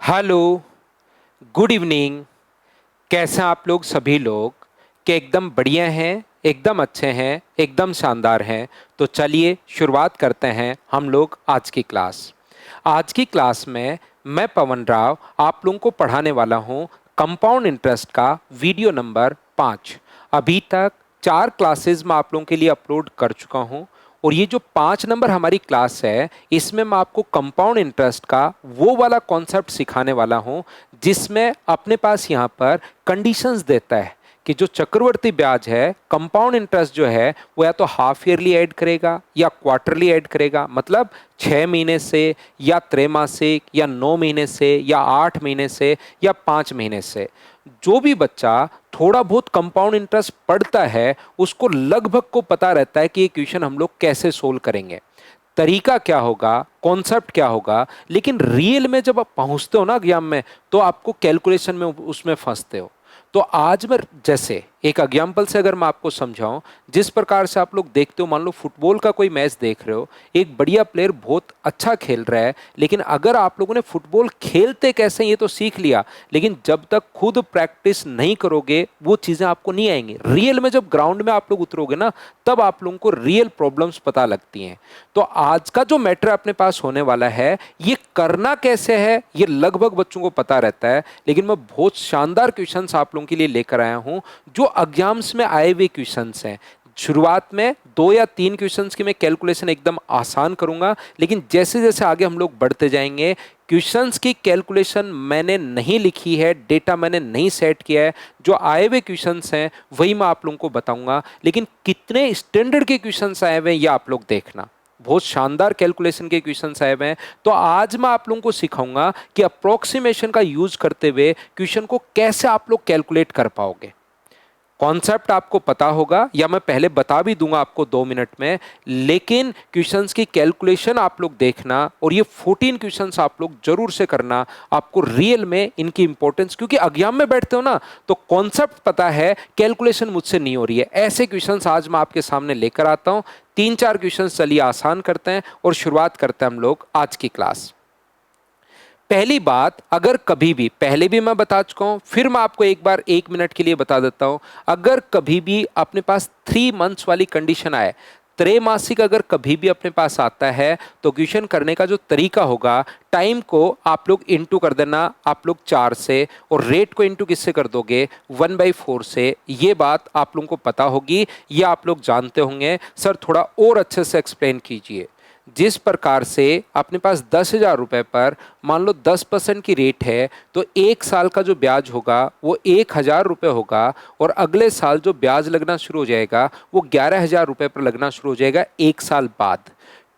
Hello, good evening. कैसे हैं आप लोग सभी लोग? कि एकदम बढ़िया हैं, एकदम अच्छे हैं, एकदम शानदार हैं। तो चलिए शुरुआत करते हैं हम लोग आज की क्लास। आज की क्लास में मैं पवन राव आप लोगों को पढ़ाने वाला हूं कंपाउंड इंटरेस्ट का वीडियो नंबर 5। अभी तक 4 क्लासेस मैं आप लोगों के लिए अपलोड कर चुका हूं और ये जो 5 नंबर हमारी क्लास है इसमें मैं आपको कंपाउंड इंटरेस्ट का वो वाला कॉन्सेप्ट सिखाने वाला हूं जिसमें अपने पास यहाँ पर कंडीशंस देता है कि जो चक्रवर्ती ब्याज है, कंपाउंड इंटरेस्ट जो है वो या तो हाफ ईयरली ऐड करेगा या क्वार्टरली ऐड करेगा। मतलब 6 महीने से या त्रैमासिक या 9 महीने से या 8 महीने से या 5 महीने से। जो भी बच्चा थोड़ा बहुत कंपाउंड इंटरेस्ट पढ़ता है उसको लगभग को पता रहता है कि ये क्वेश्चन हम लोग कैसे सोल्व करेंगे, तरीका क्या होगा, कॉन्सेप्ट क्या होगा। लेकिन रियल में जब आप पहुंचते हो ना एग्जाम में तो आपको कैलकुलेशन में उसमें फंसते हो। तो आज मैं जैसे एक एग्जाम्पल से अगर मैं आपको समझाऊं, जिस प्रकार से आप लोग देखते हो, मान लो फुटबॉल का कोई मैच देख रहे हो, एक बढ़िया प्लेयर बहुत अच्छा खेल रहा है, लेकिन अगर आप लोगों ने फुटबॉल खेलते कैसे ये तो सीख लिया, लेकिन जब तक खुद प्रैक्टिस नहीं करोगे वो चीजें आपको नहीं आएंगी। रियल में जब ग्राउंड में आप लोग उतरोगे ना तब आप लोगों को रियल प्रॉब्लम्स पता लगती हैं। तो आज का जो मैटर अपने पास होने वाला है ये करना कैसे है ये लगभग बच्चों को पता रहता है, लेकिन मैं बहुत शानदार क्वेश्चंस आप लोगों के लिए लेकर आया हूं जो एग्जाम्स में आए हुए क्वेश्चंस हैं। शुरुआत में 2 या 3 क्वेश्चंस की मैं कैलकुलेशन एकदम आसान करूंगा, लेकिन जैसे जैसे आगे हम लोग बढ़ते जाएंगे क्वेश्चंस की कैलकुलेशन मैंने नहीं लिखी है, डेटा मैंने नहीं सेट किया है, जो आए हुए क्वेश्चंस हैं वही मैं आप लोगों को बताऊंगा। लेकिन कितने स्टैंडर्ड के क्वेश्चंस आए हुए हैं ये आप लोग देखना, बहुत शानदार कैलकुलेशन के क्वेश्चंस आए हुए हैं। तो आज मैं आप लोगों को सिखाऊंगा कि अप्रोक्सीमेशन का यूज करते हुए क्वेश्चन को कैसे आप लोग कैलकुलेट कर पाओगे। कॉन्सेप्ट आपको पता होगा या मैं पहले बता भी दूंगा आपको 2 मिनट में, लेकिन क्वेश्चंस की कैलकुलेशन आप लोग देखना और ये 14 क्वेश्चंस आप लोग जरूर से करना। आपको रियल में इनकी इंपॉर्टेंस, क्योंकि एग्जाम में बैठते हो ना तो कॉन्सेप्ट पता है, कैलकुलेशन मुझसे नहीं हो रही है, ऐसे क्वेश्चंस आज मैं आपके सामने लेकर आता हूं। 3-4 क्वेश्चंस चलिए आसान करते हैं और शुरुआत करते हैं हम लोग आज की क्लास। पहली बात, अगर कभी भी, पहले भी मैं बता चुका हूं, फिर मैं आपको एक बार 1 मिनट के लिए बता देता हूं। अगर कभी भी अपने पास 3 मंथ्स वाली कंडीशन आए, त्रैमासिक अगर कभी भी अपने पास आता है तो क्वेश्चन करने का जो तरीका होगा, टाइम को आप लोग इंटू कर देना आप लोग 4 से, और रेट को इंटू किससे कर दोगे, 1/4 से। ये बात आप लोगों को पता होगी, ये आप लोग जानते होंगे। सर थोड़ा और अच्छे से एक्सप्लेन कीजिए। जिस प्रकार से अपने पास 10,000 रुपये पर मान लो 10% की रेट है तो 1 साल का जो ब्याज होगा वो 1,000 रुपये होगा, और अगले साल जो ब्याज लगना शुरू हो जाएगा वो 11,000 रुपये पर लगना शुरू हो जाएगा 1 साल बाद।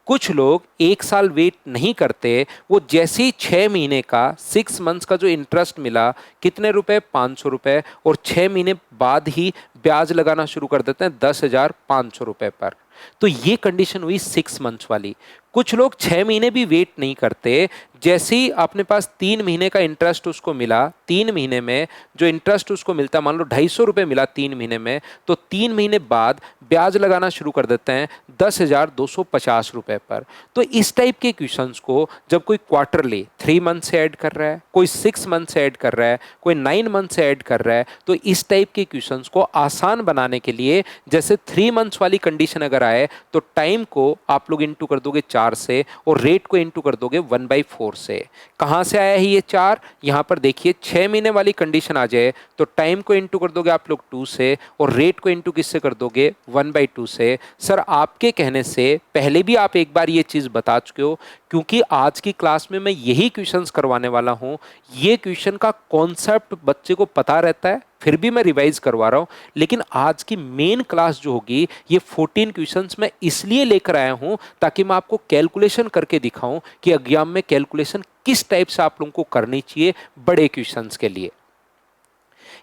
कुछ लोग 1 साल वेट नहीं करते, वो जैसे ही 6 महीने का 6 मंथ्स का जो इंटरेस्ट मिला, कितने रुपए, 500 रुपये, और 6 महीने बाद ही ब्याज लगाना शुरू कर देते हैं 10,500 रुपये पर। तो ये कंडीशन हुई 6 मंथ्स वाली। कुछ लोग 6 महीने भी वेट नहीं करते, जैसे ही अपने पास 3 महीने का इंटरेस्ट उसको मिला, 3 महीने में जो इंटरेस्ट उसको मिलता, मान लो 250 रुपये मिला 3 महीने में, तो 3 महीने बाद ब्याज लगाना शुरू कर देते हैं 10,250 रुपये पर। तो इस टाइप के क्वेश्चंस को जब कोई क्वार्टरली 3 मंथ से ऐड कर रहा है, कोई 6 मंथ से ऐड कर रहा है, कोई 9 मंथ से ऐड कर रहा है, तो इस टाइप के क्वेश्चंस को आसान बनाने के लिए, जैसे 3 मंथ्स वाली कंडीशन अगर आए तो टाइम को आप लोग इंटू कर दोगे 4 से और रेट को इंटू कर दोगे 1/4 से। कहां से आया है ये 4? यहां पर देखिए 6 महीने वाली कंडीशन आ जाए तो टाइम को इंटू कर दोगे आप लोग 2 से, और रेट को इंटू किससे कर दोगे, 1/2 से। सर आपके कहने से पहले भी आप एक बार ये चीज बता चुके हो, क्योंकि आज की क्लास में मैं यही क्वेश्चंस करवाने वाला हूं। ये क्वेश्चन का कॉन्सेप्ट बच्चे को पता रहता है, फिर भी मैं रिवाइज करवा रहा हूं। लेकिन आज की मेन क्लास जो होगी ये 14 क्वेश्चंस मैं इसलिए लेकर आया हूं ताकि मैं आपको कैलकुलेशन करके दिखाऊं कि एग्जाम में कैलकुलेशन किस टाइप से आप लोगों को करनी चाहिए बड़े क्वेश्चंस के लिए।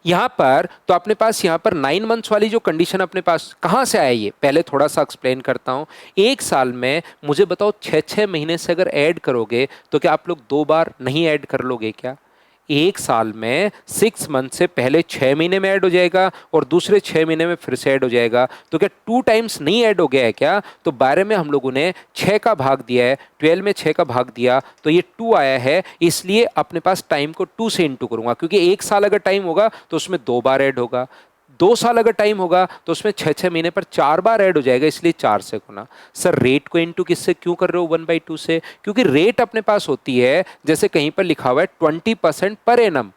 यहां पर तो अपने पास यहां पर 9 मंथ्स वाली जो कंडीशन अपने पास कहां से आया, ये पहले थोड़ा सा एक्सप्लेन करता हूं। 1 साल में मुझे बताओ 6-6 महीने से अगर ऐड करोगे तो क्या आप लोग 2 बार नहीं ऐड कर लोगे क्या? एक साल में 6 मंथ से पहले 6 महीने में ऐड हो जाएगा और दूसरे 6 महीने में फिर से ऐड हो जाएगा। तो क्या 2 टाइम्स नहीं ऐड हो गया है क्या? तो 12 में हम लोगों ने 6 का भाग दिया है, 12 में 6 का भाग दिया तो ये 2 आया है, इसलिए अपने पास टाइम को 2 से इंटू करूंगा, क्योंकि एक साल अगर टाइम होगा तो उसमें 2 बार ऐड होगा, 2 साल अगर टाइम होगा तो उसमें 6-6 महीने पर 4 बार ऐड हो जाएगा, इसलिए 4 से गुना। सर रेट को इंटू किससे क्यों कर रहे हो 1/2 से? क्योंकि रेट अपने पास होती है, जैसे कहीं पर लिखा हुआ है 20% पर एनम,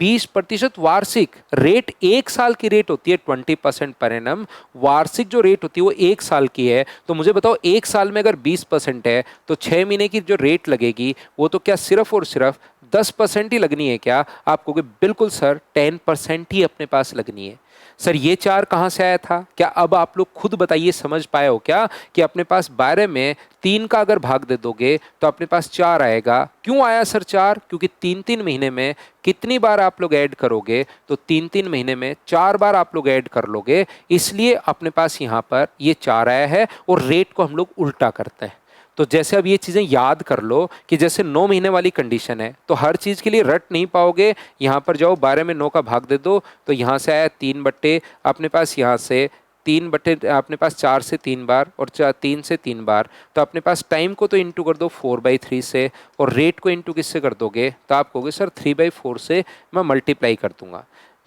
20% वार्षिक। रेट एक साल की रेट होती है 20% पर एनम, वार्षिक जो रेट होती है वो एक साल की है। तो मुझे बताओ एक साल में अगर 20% है तो 6 महीने की जो रेट लगेगी वो तो क्या सिर्फ और सिर्फ 10% ही लगनी है क्या? आप कहोगे बिल्कुल सर 10% ही अपने पास लगनी है। सर ये 4 कहाँ से आया था? क्या अब आप लोग खुद बताइए, समझ पाए हो क्या कि अपने पास 12 में 3 का अगर भाग दे दोगे तो अपने पास 4 आएगा। क्यों आया सर 4? क्योंकि 3-3 महीने में कितनी बार आप लोग ऐड करोगे? तो 3-3 महीने में 4 बार आप लोग ऐड कर लोगे, इसलिए अपने पास यहाँ पर ये 4 आया है। और रेट को हम लोग उल्टा करते हैं। तो जैसे अब ये चीज़ें याद कर लो कि जैसे 9 महीने वाली कंडीशन है तो हर चीज़ के लिए रट नहीं पाओगे। यहाँ पर जाओ 12 में 9 का भाग दे दो तो यहाँ से आया 3 बट्टे, अपने पास यहाँ से 3 बट्टे, अपने पास 4 से 3 बार और 3 से 3 बार। तो अपने पास टाइम को तो इंटू कर दो 4/3 से, और रेट को इंटू किससे कर दोगे? तो आप कहोगे सर 3/4 से मैं मल्टीप्लाई कर दूंगा।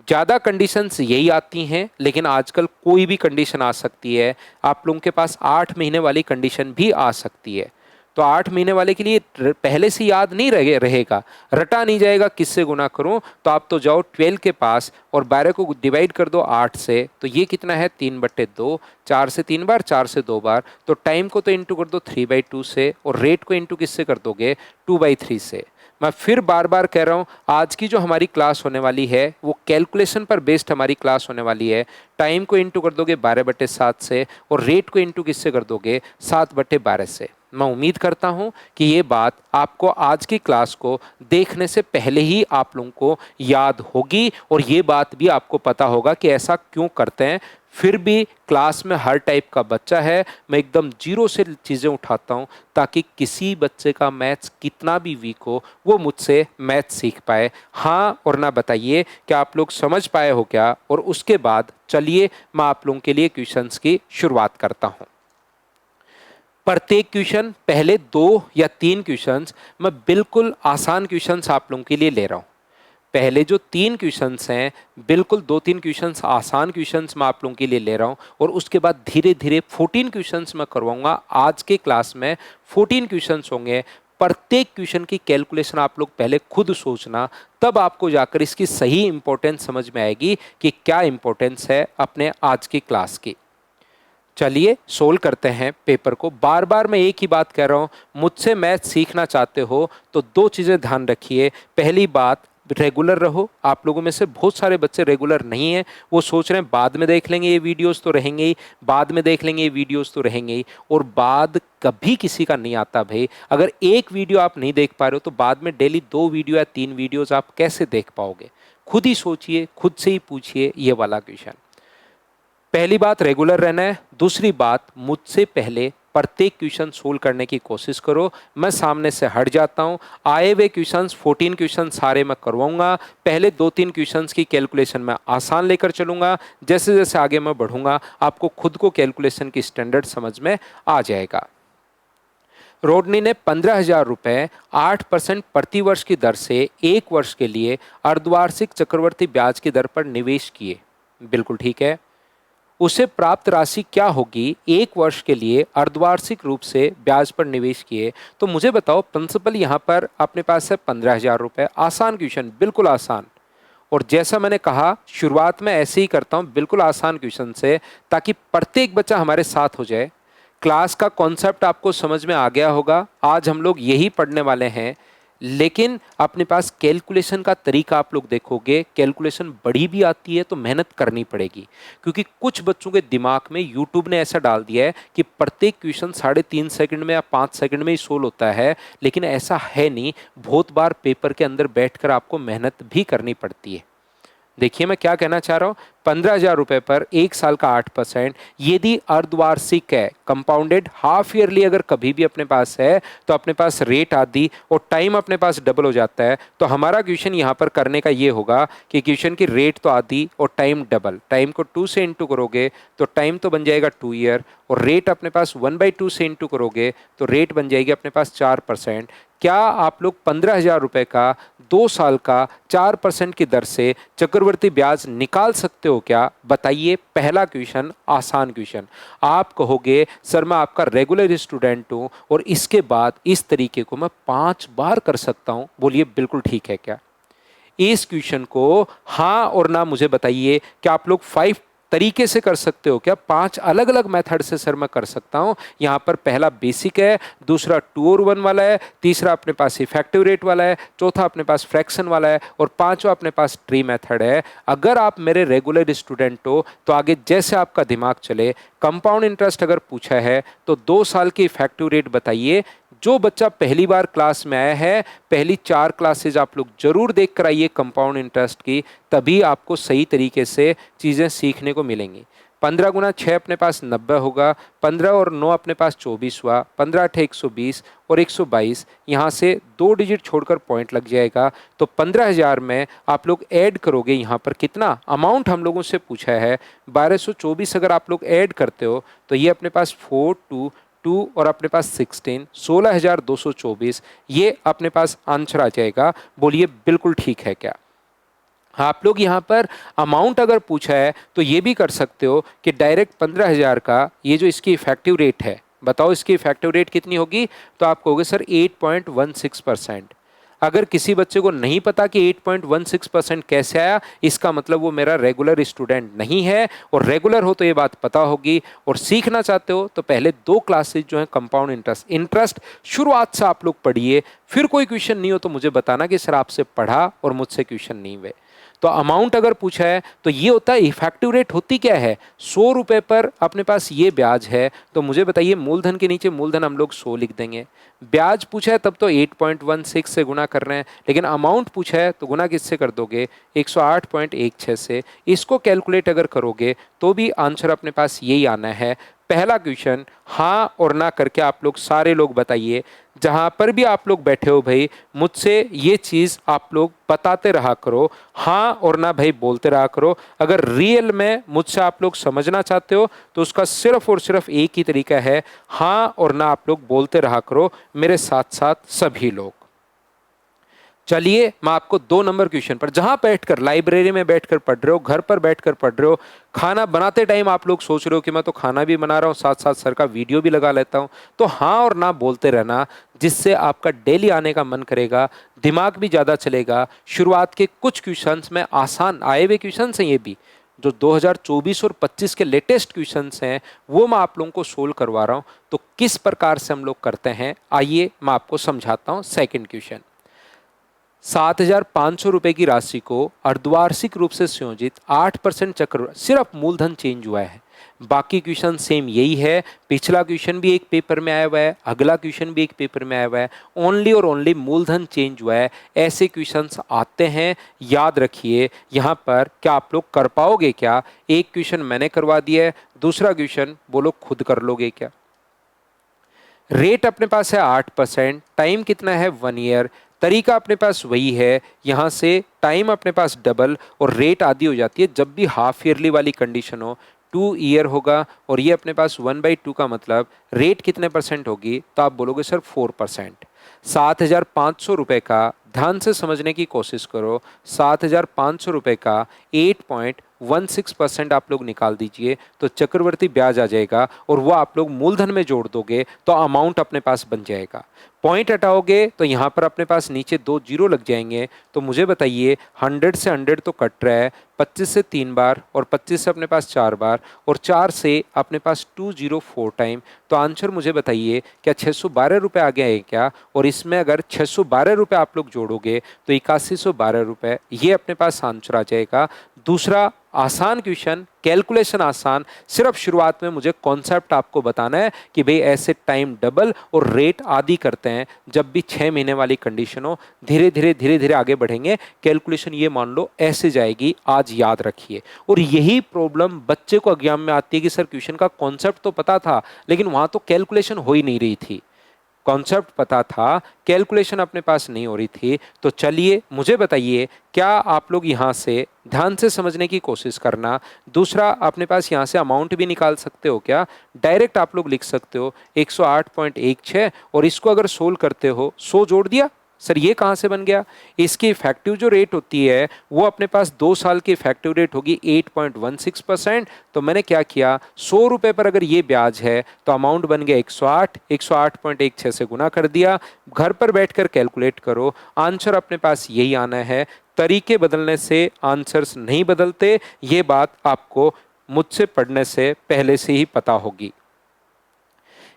ज़्यादा कंडीशंस यही आती हैं, लेकिन आजकल कोई भी कंडीशन आ सकती है। आप लोगों के पास 8 महीने वाली कंडीशन भी आ सकती है। तो 8 महीने वाले के लिए पहले से याद नहीं रहेगा, रटा नहीं जाएगा किससे गुना करूं। तो आप तो जाओ 12 के पास और 12 को डिवाइड कर दो 8 से, तो ये कितना है 3/2, 4 से 3 बार, 4 से 2 बार। तो टाइम को तो इंटू कर दो 3/2 से, और रेट को इंटू किससे कर दोगे? 2/3 से। मैं फिर बार बार कह रहा हूँ, आज की जो हमारी क्लास होने वाली है वो कैलकुलेशन पर बेस्ड हमारी क्लास होने वाली है। टाइम को इंटू कर दोगे 12/7 से, और रेट को इंटू किससे कर दोगे? 7/12 से। मैं उम्मीद करता हूं कि ये बात आपको आज की क्लास को देखने से पहले ही आप लोगों को याद होगी, और ये बात भी आपको पता होगा कि ऐसा क्यों करते हैं। फिर भी क्लास में हर टाइप का बच्चा है, मैं एकदम जीरो से चीज़ें उठाता हूं ताकि किसी बच्चे का मैथ्स कितना भी वीक हो वो मुझसे मैथ्स सीख पाए। हाँ और ना बताइए कि आप लोग समझ पाए हो क्या? और उसके बाद चलिए मैं आप लोगों के लिए क्वेश्चंस की शुरुआत करता हूं। प्रत्येक क्वेश्चन, पहले 2 या 3 क्वेश्चंस मैं बिल्कुल आसान क्वेश्चंस आप लोगों के लिए ले रहा हूं। पहले जो 3 क्वेश्चंस हैं, बिल्कुल 2-3 क्वेश्चंस आसान क्वेश्चंस मैं आप लोगों के लिए ले रहा हूं, और उसके बाद धीरे धीरे 14 क्वेश्चंस मैं करवाऊंगा। आज के क्लास में 14 क्वेश्चंस होंगे। प्रत्येक क्वेश्चन की कैलकुलेशन आप लोग पहले खुद सोचना, तब आपको जाकर इसकी सही इंपॉर्टेंस समझ में आएगी कि क्या इंपॉर्टेंस है अपने आज की क्लास की। चलिए सोल्व करते हैं पेपर को। बार बार मैं एक ही बात कह रहा हूं, मुझसे मैथ सीखना चाहते हो तो 2 चीज़ें ध्यान रखिए। पहली बात, रेगुलर रहो। आप लोगों में से बहुत सारे बच्चे रेगुलर नहीं हैं, वो सोच रहे हैं बाद में देख लेंगे, ये वीडियोस तो रहेंगे ही, बाद में देख लेंगे, ये वीडियोस तो रहेंगे ही। और बाद कभी किसी का नहीं आता भाई। अगर एक वीडियो आप नहीं देख पा रहे हो तो बाद में डेली 2 वीडियो या 3 वीडियोस आप कैसे देख पाओगे? खुद ही सोचिए, खुद से ही पूछिए ये वाला क्वेश्चन। पहली बात रेगुलर रहना है। दूसरी बात, मुझसे पहले प्रत्येक क्वेश्चन सोल्व करने की कोशिश करो। मैं सामने से हट जाता हूं। आए हुए क्वेश्चंस 14 क्वेश्चन सारे मैं करवाऊंगा। पहले 2-3 क्वेश्चंस की कैलकुलेशन मैं आसान लेकर चलूंगा। जैसे जैसे आगे मैं बढ़ूंगा आपको खुद को कैलकुलेशन की स्टैंडर्ड समझ में आ जाएगा। रोडनी ने 15,000 रुपये 8% प्रति वर्ष की दर से 1 वर्ष के लिए अर्धवार्षिक चक्रवर्ती ब्याज की दर पर निवेश किए। बिल्कुल ठीक है। उसे प्राप्त राशि क्या होगी 1 वर्ष के लिए अर्धवार्षिक रूप से ब्याज पर निवेश किए? तो मुझे बताओ, प्रिंसिपल यहाँ पर अपने पास है 15,000 रुपये। आसान क्वेश्चन, बिल्कुल आसान। और जैसा मैंने कहा शुरुआत में ऐसे ही करता हूँ, बिल्कुल आसान क्वेश्चन से, ताकि प्रत्येक बच्चा हमारे साथ हो जाए। क्लास का कॉन्सेप्ट आपको समझ में आ गया होगा। आज हम लोग यही पढ़ने वाले हैं, लेकिन अपने पास कैलकुलेशन का तरीका आप लोग देखोगे, कैलकुलेशन बड़ी भी आती है तो मेहनत करनी पड़ेगी। क्योंकि कुछ बच्चों के दिमाग में यूट्यूब ने ऐसा डाल दिया है कि प्रत्येक क्वेश्चन 3.5 सेकंड में या 5 सेकंड में ही सोल्व होता है, लेकिन ऐसा है नहीं। बहुत बार पेपर के अंदर बैठकर आपको मेहनत भी करनी पड़ती है। देखिए मैं क्या कहना चाह रहा हूँ, 15,000 रुपये पर 1 साल का 8%, यदि अर्धवार्षिक है, कंपाउंडेड हाफ ईयरली अगर कभी भी अपने पास है तो अपने पास रेट आदि और टाइम अपने पास डबल हो जाता है। तो हमारा क्वेश्चन यहाँ पर करने का ये होगा कि क्वेश्चन की रेट तो आदि और टाइम डबल, टाइम को 2 से इंटू करोगे तो टाइम तो बन जाएगा 2 ईयर, और रेट अपने पास 1/2 से इंटू करोगे तो रेट बन जाएगी अपने पास 4%। क्या आप लोग 15,000 रुपये का 2 साल का 4% की दर से चक्रवर्ती ब्याज निकाल सकते हो क्या? बताइए। पहला क्वेश्चन, आसान क्वेश्चन। आप कहोगे सर मैं आपका रेगुलर स्टूडेंट हूं और इसके बाद इस तरीके को मैं 5 बार कर सकता हूं। बोलिए बिल्कुल ठीक है क्या? इस क्वेश्चन को हाँ और ना मुझे बताइए कि आप लोग 5 तरीके से कर सकते हो क्या? 5 अलग अलग मेथड से सर मैं कर सकता हूं। यहां पर पहला बेसिक है, दूसरा 2 और 1 वाला है, तीसरा अपने पास इफेक्टिव रेट वाला है, चौथा अपने पास फ्रैक्शन वाला है और पांचवा अपने पास ट्री मेथड है। अगर आप मेरे रेगुलर स्टूडेंट हो तो आगे जैसे आपका दिमाग चले। कंपाउंड इंटरेस्ट अगर पूछा है तो 2 साल की इफेक्टिव रेट बताइए। जो बच्चा पहली बार क्लास में आया है, पहली 4 क्लासेज आप लोग जरूर देख कर आइए कंपाउंड इंटरेस्ट की, तभी आपको सही तरीके से चीज़ें सीखने को मिलेंगी। 15 गुना 6 अपने पास 90 होगा, 15 और 9 अपने पास 24 हुआ, 15 8 120 और 122, यहाँ से 2 डिजिट छोड़कर पॉइंट लग जाएगा। तो 15,000 में आप लोग ऐड करोगे यहाँ पर कितना अमाउंट हम लोगों से पूछा है 1224। अगर आप लोग ऐड करते हो तो ये अपने पास 422 और अपने पास 16,224, ये अपने पास आंसर आ जाएगा। बोलिए बिल्कुल ठीक है क्या? आप लोग यहाँ पर अमाउंट अगर पूछा है तो ये भी कर सकते हो कि डायरेक्ट 15,000 का ये जो इसकी इफेक्टिव रेट है, बताओ इसकी इफेक्टिव रेट कितनी होगी? तो आप कहोगे सर 8.16%। अगर किसी बच्चे को नहीं पता कि 8.16% कैसे आया, इसका मतलब वो मेरा रेगुलर स्टूडेंट नहीं है। और रेगुलर हो तो ये बात पता होगी, और सीखना चाहते हो तो पहले 2 क्लासेज जो है कंपाउंड इंटरेस्ट शुरुआत से आप लोग पढ़िए। फिर कोई क्वेश्चन नहीं हो तो मुझे बताना कि सर आपसे पढ़ा और मुझसे क्वेश्चन नहीं हुए। तो अमाउंट अगर पूछा है तो ये होता है इफेक्टिव रेट होती क्या है? 100 रुपये पर अपने पास ये ब्याज है, तो मुझे बताइए मूलधन के नीचे मूलधन हम लोग 100 लिख देंगे। ब्याज पूछा है तब तो 8.16 से गुना कर रहे हैं, लेकिन अमाउंट पूछा है तो गुना किससे कर दोगे? 108.16 से। इसको कैलकुलेट अगर करोगे तो भी आंसर अपने पास यही आना है। पहला क्वेश्चन हाँ और ना करके आप लोग सारे लोग बताइए। जहां पर भी आप लोग बैठे हो भाई, मुझसे ये चीज़ आप लोग बताते रहा करो, हाँ और ना भाई बोलते रहा करो। अगर रियल में मुझसे आप लोग समझना चाहते हो तो उसका सिर्फ और सिर्फ एक ही तरीका है, हाँ और ना आप लोग बोलते रहा करो मेरे साथ साथ सभी लोग। चलिए मैं आपको 2 नंबर क्वेश्चन पर, जहां बैठकर लाइब्रेरी में बैठकर पढ़ रहे हो, घर पर बैठकर पढ़ रहे हो, खाना बनाते टाइम आप लोग सोच रहे हो कि मैं तो खाना भी बना रहा हूं साथ साथ सर का वीडियो भी लगा लेता हूं, तो हाँ और ना बोलते रहना, जिससे आपका डेली आने का मन करेगा, दिमाग भी ज़्यादा चलेगा। शुरुआत के कुछ क्वेश्चंस में आसान आए हुए क्वेश्चंस हैं, ये भी जो 2024 और 25 के लेटेस्ट क्वेश्चंस हैं वो मैं आप लोगों को सोल्व करवा रहा हूं। तो किस प्रकार से हम लोग करते हैं आइए मैं आपको समझाता हूं। सेकंड क्वेश्चन, 7,500 रुपए की राशि को अर्धवार्षिक रूप से संयोजित 8% चक्र, सिर्फ मूलधन चेंज हुआ है। बाकी क्वेश्चन सेम यही है। पिछला क्वेश्चन भी एक पेपर में आया हुआ है, अगला क्वेश्चन भी एक पेपर में आया हुआ है, ओनली और ओनली मूलधन चेंज हुआ है। ऐसे क्वेश्चंस आते हैं, याद रखिए। यहाँ पर क्या आप लोग कर पाओगे क्या? एक क्वेश्चन मैंने करवा दिया है, दूसरा क्वेश्चन बोलो खुद कर लोगे क्या? रेट अपने पास है 8%, टाइम कितना है 1 ईयर, तरीका अपने पास वही है। यहाँ से टाइम अपने पास डबल और रेट आधी हो जाती है जब भी हाफ ईयरली वाली कंडीशन हो। 2 ईयर होगा और ये अपने पास 1/2 का मतलब रेट कितने परसेंट होगी? तो आप बोलोगे सर 4%। 7,500 रुपये का, ध्यान से समझने की कोशिश करो, 7,500 रुपये का 8.16% आप लोग निकाल दीजिए तो चक्रवर्ती ब्याज आ जाएगा, और वो आप लोग मूलधन में जोड़ दोगे तो अमाउंट अपने पास बन जाएगा। पॉइंट हटाओगे तो यहाँ पर अपने पास नीचे 2 जीरो लग जाएंगे। तो मुझे बताइए 100 से 100 तो कट रहा है, 25 से 3 बार और 25 से अपने पास 4 बार और 4 से अपने पास 204 टाइम। तो आंसर मुझे बताइए क्या 612 रुपये आ गया है क्या? और इसमें अगर 612 रुपये आप लोग जोड़ोगे तो 8112 रुपये, ये अपने पास आंसर आ जाएगा। दूसरा आसान क्वेश्चन, कैलकुलेशन आसान, सिर्फ शुरुआत में मुझे कॉन्सेप्ट आपको बताना है कि भाई ऐसे टाइम डबल और रेट आदि करते हैं जब भी 6 महीने वाली कंडीशन हो। धीरे धीरे आगे बढ़ेंगे, कैलकुलेशन ये मान लो ऐसे जाएगी, आज याद रखिए। और यही प्रॉब्लम बच्चे को एग्जाम में आती है कि सर क्वेश्चन का कॉन्सेप्ट तो पता था लेकिन वहां तो कैलकुलेशन हो ही नहीं रही थी। कॉन्सेप्ट पता था, कैलकुलेशन अपने पास नहीं हो रही थी। तो चलिए मुझे बताइए, क्या आप लोग यहाँ से ध्यान से समझने की कोशिश करना। दूसरा, अपने पास यहाँ से अमाउंट भी निकाल सकते हो क्या, डायरेक्ट आप लोग लिख सकते हो 108.16 और इसको अगर सोल्व करते हो 100 जोड़ दिया। सर ये कहाँ से बन गया, इसकी इफेक्टिव जो रेट होती है वो अपने पास 2 साल की इफेक्टिव रेट होगी 8.16%। तो मैंने क्या किया, 100 रुपये पर अगर ये ब्याज है तो अमाउंट बन गया 108, 108.16 से गुना कर दिया। घर पर बैठकर कैलकुलेट करो, आंसर अपने पास यही आना है। तरीके बदलने से आंसर्स नहीं बदलते, ये बात आपको मुझसे पढ़ने से पहले से ही पता होगी।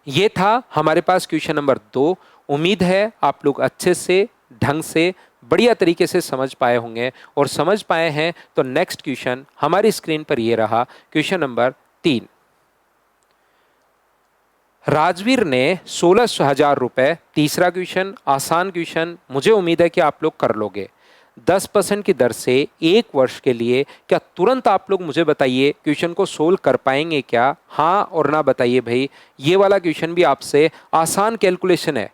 ये था हमारे पास क्वेश्चन नंबर 2। उम्मीद है आप लोग अच्छे से, ढंग से, बढ़िया तरीके से समझ पाए होंगे। और समझ पाए हैं तो नेक्स्ट क्वेश्चन हमारी स्क्रीन पर ये रहा, क्वेश्चन नंबर 3। राजवीर ने 16,000 रुपए, तीसरा क्वेश्चन आसान क्वेश्चन, मुझे उम्मीद है कि आप लोग कर लोगे। 10% की दर से 1 वर्ष के लिए, क्या तुरंत आप लोग मुझे बताइए क्वेश्चन को सोल्व कर पाएंगे क्या, हाँ और ना बताइए भाई। ये वाला क्वेश्चन भी आपसे आसान कैलकुलेशन है,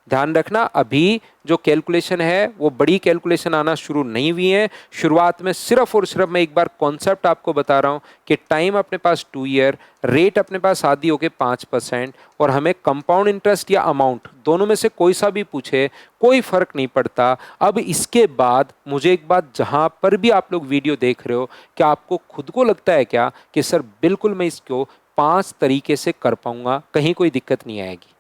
ध्यान रखना। अभी जो कैलकुलेशन है वो बड़ी कैलकुलेशन आना शुरू नहीं हुई है। शुरुआत में सिर्फ और सिर्फ मैं एक बार कॉन्सेप्ट आपको बता रहा हूँ कि टाइम अपने पास 2 ईयर, रेट अपने पास आधी हो गए 5% और हमें कंपाउंड इंटरेस्ट या अमाउंट दोनों में से कोई सा भी पूछे कोई फर्क नहीं पड़ता। अब इसके बाद मुझे एक बात, जहाँ पर भी आप लोग वीडियो देख रहे हो, क्या आपको खुद को लगता है क्या कि सर बिल्कुल मैं इसको 5 तरीके से कर पाऊंगा, कहीं कोई दिक्कत नहीं आएगी।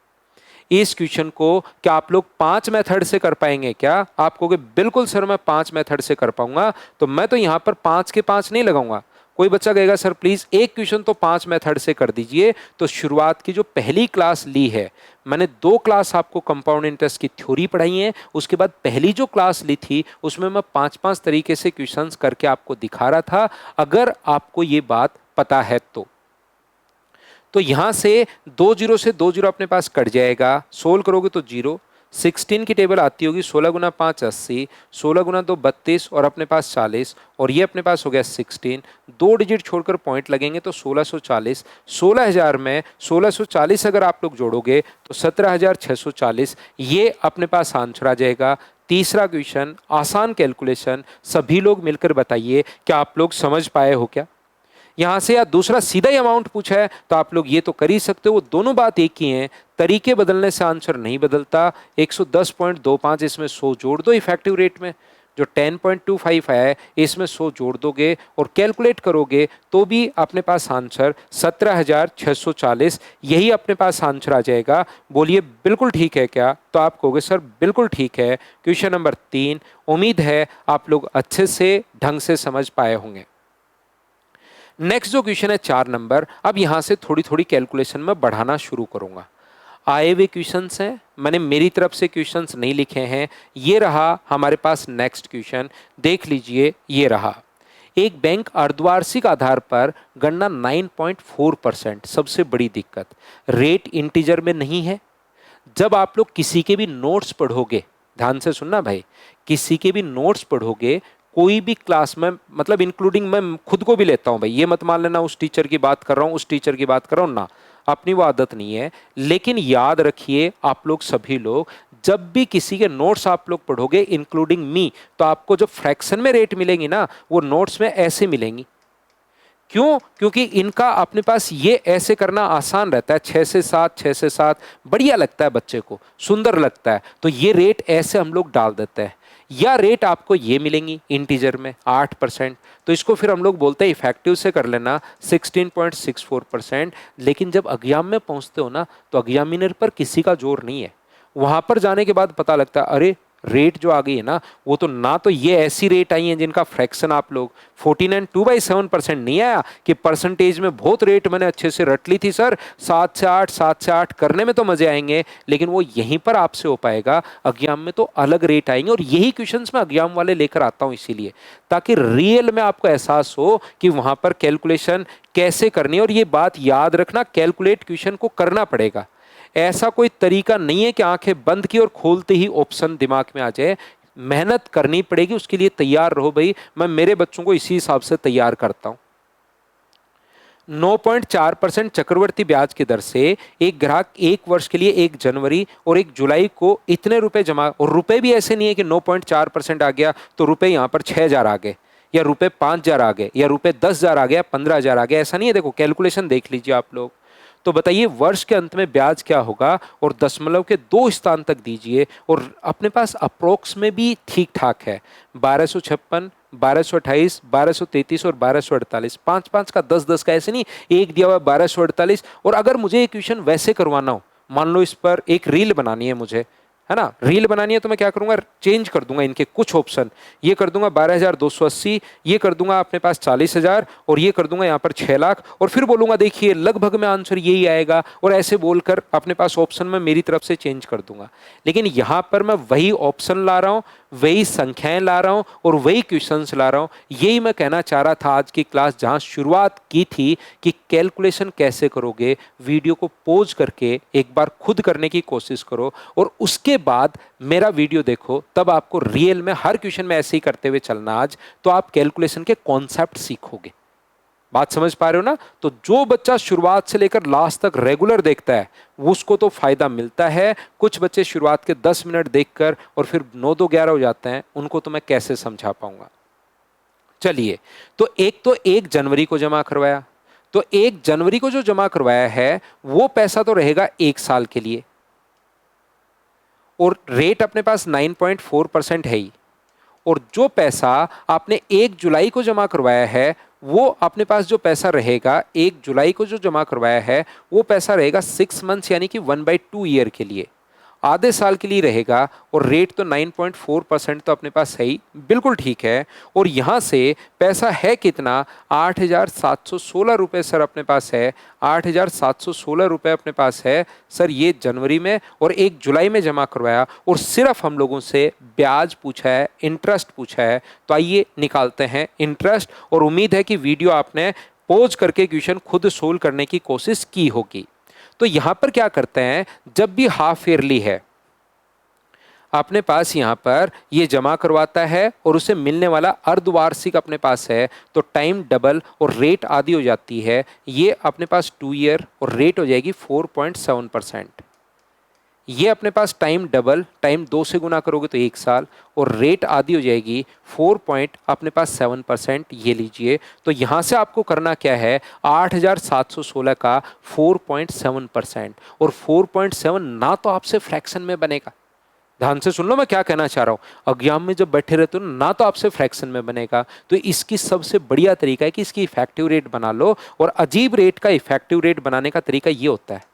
इस क्वेश्चन को क्या आप लोग 5 मेथड से कर पाएंगे क्या, आप कहोगे बिल्कुल सर मैं 5 मेथड से कर पाऊंगा, तो मैं तो यहां पर 5 के 5 नहीं लगाऊंगा। कोई बच्चा कहेगा सर प्लीज एक क्वेश्चन तो 5 मेथड से कर दीजिए। तो शुरुआत की जो पहली क्लास ली है, मैंने 2 क्लास आपको कंपाउंड इंटरेस्ट की थ्योरी पढ़ाई है, उसके बाद पहली जो क्लास ली थी उसमें मैं 5-5 तरीके से क्वेश्चंस करके आपको दिखा रहा था, अगर आपको ये बात पता है तो यहां से 2 जीरो से 2 जीरो अपने पास कट जाएगा, सोल्व करोगे तो 0। 16 की टेबल आती होगी, 16 गुना 5 80, 16 गुना 2 32 और अपने पास 40 और ये अपने पास हो गया 16। 2 डिजिट छोड़कर पॉइंट लगेंगे तो 1640। 16,000 में 1640 अगर आप लोग जोड़ोगे तो 17,640, ये अपने पास आंसर आ जाएगा। तीसरा क्वेश्चन आसान कैलकुलेशन, सभी लोग मिलकर बताइए क्या आप लोग समझ पाए हो क्या। यहां से, या दूसरा सीधा ही अमाउंट पूछा है तो आप लोग ये तो कर ही सकते हो, वो दोनों बात एक ही है, तरीके बदलने से आंसर नहीं बदलता। 110.25 इसमें 100 जोड़ दो इफेक्टिव रेट में, जो 10.25 है इसमें 100 जोड़ दोगे और कैलकुलेट करोगे तो भी अपने पास आंसर 17,640, यही अपने पास आंसर आ जाएगा। बोलिए बिल्कुल ठीक है क्या, तो आप कहोगे सर बिल्कुल ठीक है। क्वेश्चन नंबर 3, उम्मीद है आप लोग अच्छे से ढंग से समझ पाए होंगे। नेक्स्ट जो क्वेश्चन है 4 नंबर, अब यहां से थोड़ी थोड़ी कैलकुलेशन में बढ़ाना शुरू करूंगा। आए हुए क्वेश्चंस हैं, मैंने मेरी तरफ से क्वेश्चंस नहीं लिखे हैं। ये रहा हमारे पास नेक्स्ट क्वेश्चन, देख लीजिए ये रहा। एक बैंक अर्धवार्षिक आधार पर गणना 9.4%, सबसे बड़ी दिक्कत रेट इंटीजर में नहीं है। जब आप लोग किसी के भी नोट्स पढ़ोगे, ध्यान से सुनना भाई, किसी के भी नोट्स पढ़ोगे कोई भी क्लास में, मतलब इंक्लूडिंग मैं खुद को भी लेता हूं भाई, ये मत मान लेना उस टीचर की बात कर रहा हूं, उस टीचर की बात कर रहा हूं ना, अपनी वो आदत नहीं है। लेकिन याद रखिए आप लोग सभी लोग, जब भी किसी के नोट्स आप लोग पढ़ोगे इंक्लूडिंग मी, तो आपको जो फ्रैक्शन में रेट मिलेंगी ना, वो नोट्स में ऐसे मिलेंगी। क्यों? क्योंकि इनका अपने पास ये ऐसे करना आसान रहता है, 6 से 7, 6 से 7, बढ़िया लगता है बच्चे को, सुंदर लगता है, तो ये रेट ऐसे हम लोग डाल देते हैं। या रेट आपको ये मिलेंगी इंटीजर में 8%, तो इसको फिर हम लोग बोलते हैं इफेक्टिव से कर लेना 16.64%। लेकिन जब एग्जाम में पहुंचते हो ना, तो एग्जामिनर पर किसी का जोर नहीं है। वहां पर जाने के बाद पता लगता है अरे रेट जो आ गई है ना, वो तो ना तो ये ऐसी रेट आई है जिनका फ्रैक्शन आप लोग 14 एंड 2/7% नहीं आया कि परसेंटेज में बहुत रेट मैंने अच्छे से रट ली थी सर, 7 से 8 करने में तो मजे आएंगे, लेकिन वो यहीं पर आपसे हो पाएगा। एग्जाम में तो अलग रेट आएंगे, और यही क्वेश्चंस मैं एग्जाम वाले लेकर आता हूं इसीलिए, ताकि रियल में आपको एहसास हो कि वहां पर कैलकुलेशन कैसे करनी है। और ये बात याद रखना, कैलकुलेट क्वेश्चन को करना पड़ेगा। ऐसा कोई तरीका नहीं है कि आंखें बंद की और खोलते ही ऑप्शन दिमाग में आ जाए। मेहनत करनी पड़ेगी, उसके लिए तैयार रहो भाई। मैं मेरे बच्चों को इसी हिसाब से तैयार करता हूं। 9.4% चक्रवर्ती ब्याज की दर से एक ग्राहक 1 वर्ष के लिए 1 जनवरी और 1 जुलाई को इतने रुपए जमा, और रुपए भी ऐसे नहीं है कि 9.4% आ गया तो रुपए यहां पर 6,000 आ गए, या रुपए 5,000 आ गए, या रुपए 10,000 आ गया, 15,000 आ गया, ऐसा नहीं है। देखो कैलकुलेशन देख लीजिए आप लोग। तो बताइए वर्ष के अंत में ब्याज क्या होगा, और दशमलव के 2 स्थान तक दीजिए, और अपने पास अप्रोक्स में भी ठीक ठाक है। 1256, 1228, 1233 और 1248, 5-5 का, 10-10 का, ऐसे नहीं एक दिया हुआ 1248। और अगर मुझे ये क्वेश्चन वैसे करवाना हो, मान लो इस पर एक रील बनानी है मुझे, है ना, रील बनानी है, तो मैं क्या करूंगा, चेंज कर दूंगा इनके कुछ ऑप्शन। ये कर दूंगा 12,280, ये कर दूंगा अपने पास 40,000, और ये कर दूंगा यहाँ पर 6 लाख, और फिर बोलूंगा देखिए लगभग में आंसर यही आएगा, और ऐसे बोलकर अपने पास ऑप्शन में मेरी तरफ से चेंज कर दूंगा। लेकिन यहाँ पर मैं वही ऑप्शन ला रहा हूँ, वही संख्याएं ला रहा हूँ, और वही क्वेश्चंस ला रहा हूँ। यही मैं कहना चाह रहा था आज की क्लास, जहाँ शुरुआत की थी कि कैलकुलेशन कैसे करोगे। वीडियो को पॉज करके एक बार खुद करने की कोशिश करो, और उसके बाद मेरा वीडियो देखो, तब आपको रियल में हर क्वेश्चन में ऐसे ही करते हुए चलना आज, तो आप कैलकुलेशन के कॉन्सेप्ट सीखोगे। बात समझ पा रहे हो ना? तो जो बच्चा शुरुआत से लेकर लास्ट तक रेगुलर देखता है उसको तो फायदा मिलता है। कुछ बच्चे शुरुआत के 10 मिनट देखकर और फिर 9-2-11 हो जाते हैं, उनको तो मैं कैसे समझा पाऊंगा। चलिए, तो 1 जनवरी को जमा करवाया, तो 1 जनवरी को जो जमा करवाया है वो पैसा तो रहेगा 1 साल के लिए, और रेट अपने पास 9.4% है ही। और जो पैसा आपने 1 जुलाई को जमा करवाया है, वो अपने पास जो पैसा रहेगा 1 जुलाई को जो जमा करवाया है वो पैसा रहेगा 6 मंथ्स, यानी कि 1/2 ईयर के लिए, आधे साल के लिए रहेगा। और रेट तो 9.4% तो अपने पास है ही, बिल्कुल ठीक है। और यहाँ से पैसा है कितना, 8,716 रुपये सर अपने पास है, 8,716 रुपये अपने पास है सर, ये जनवरी में और 1 जुलाई में जमा करवाया, और सिर्फ हम लोगों से ब्याज पूछा है, इंटरेस्ट पूछा है। तो आइए निकालते हैं इंटरेस्ट, और उम्मीद है कि वीडियो आपने पॉज करके क्वेश्चन खुद सोल्व करने की कोशिश की होगी। तो यहां पर क्या करते हैं, जब भी हाफ ईयरली है अपने पास यहाँ पर ये जमा करवाता है और उसे मिलने वाला अर्धवार्षिक अपने पास है, तो टाइम डबल और रेट आधी हो जाती है। ये अपने पास 2 ईयर और रेट हो जाएगी 4.7%। ये अपने पास टाइम डबल, टाइम 2 से गुना करोगे तो 1 साल, और रेट आधी हो जाएगी 4.7%। ये लीजिए, तो यहाँ से आपको करना क्या है, 8,716 का 4.7%, और 4.7 ना तो आपसे फ्रैक्शन में बनेगा। ध्यान से सुन लो मैं क्या कहना चाह रहा हूँ। एग्जाम में जब बैठे रहते हो ना तो आपसे फ्रैक्शन में बनेगा, तो इसकी सबसे बढ़िया तरीका है कि इसकी इफेक्टिव रेट बना लो। और अजीब रेट का इफेक्टिव रेट बनाने का तरीका ये होता है,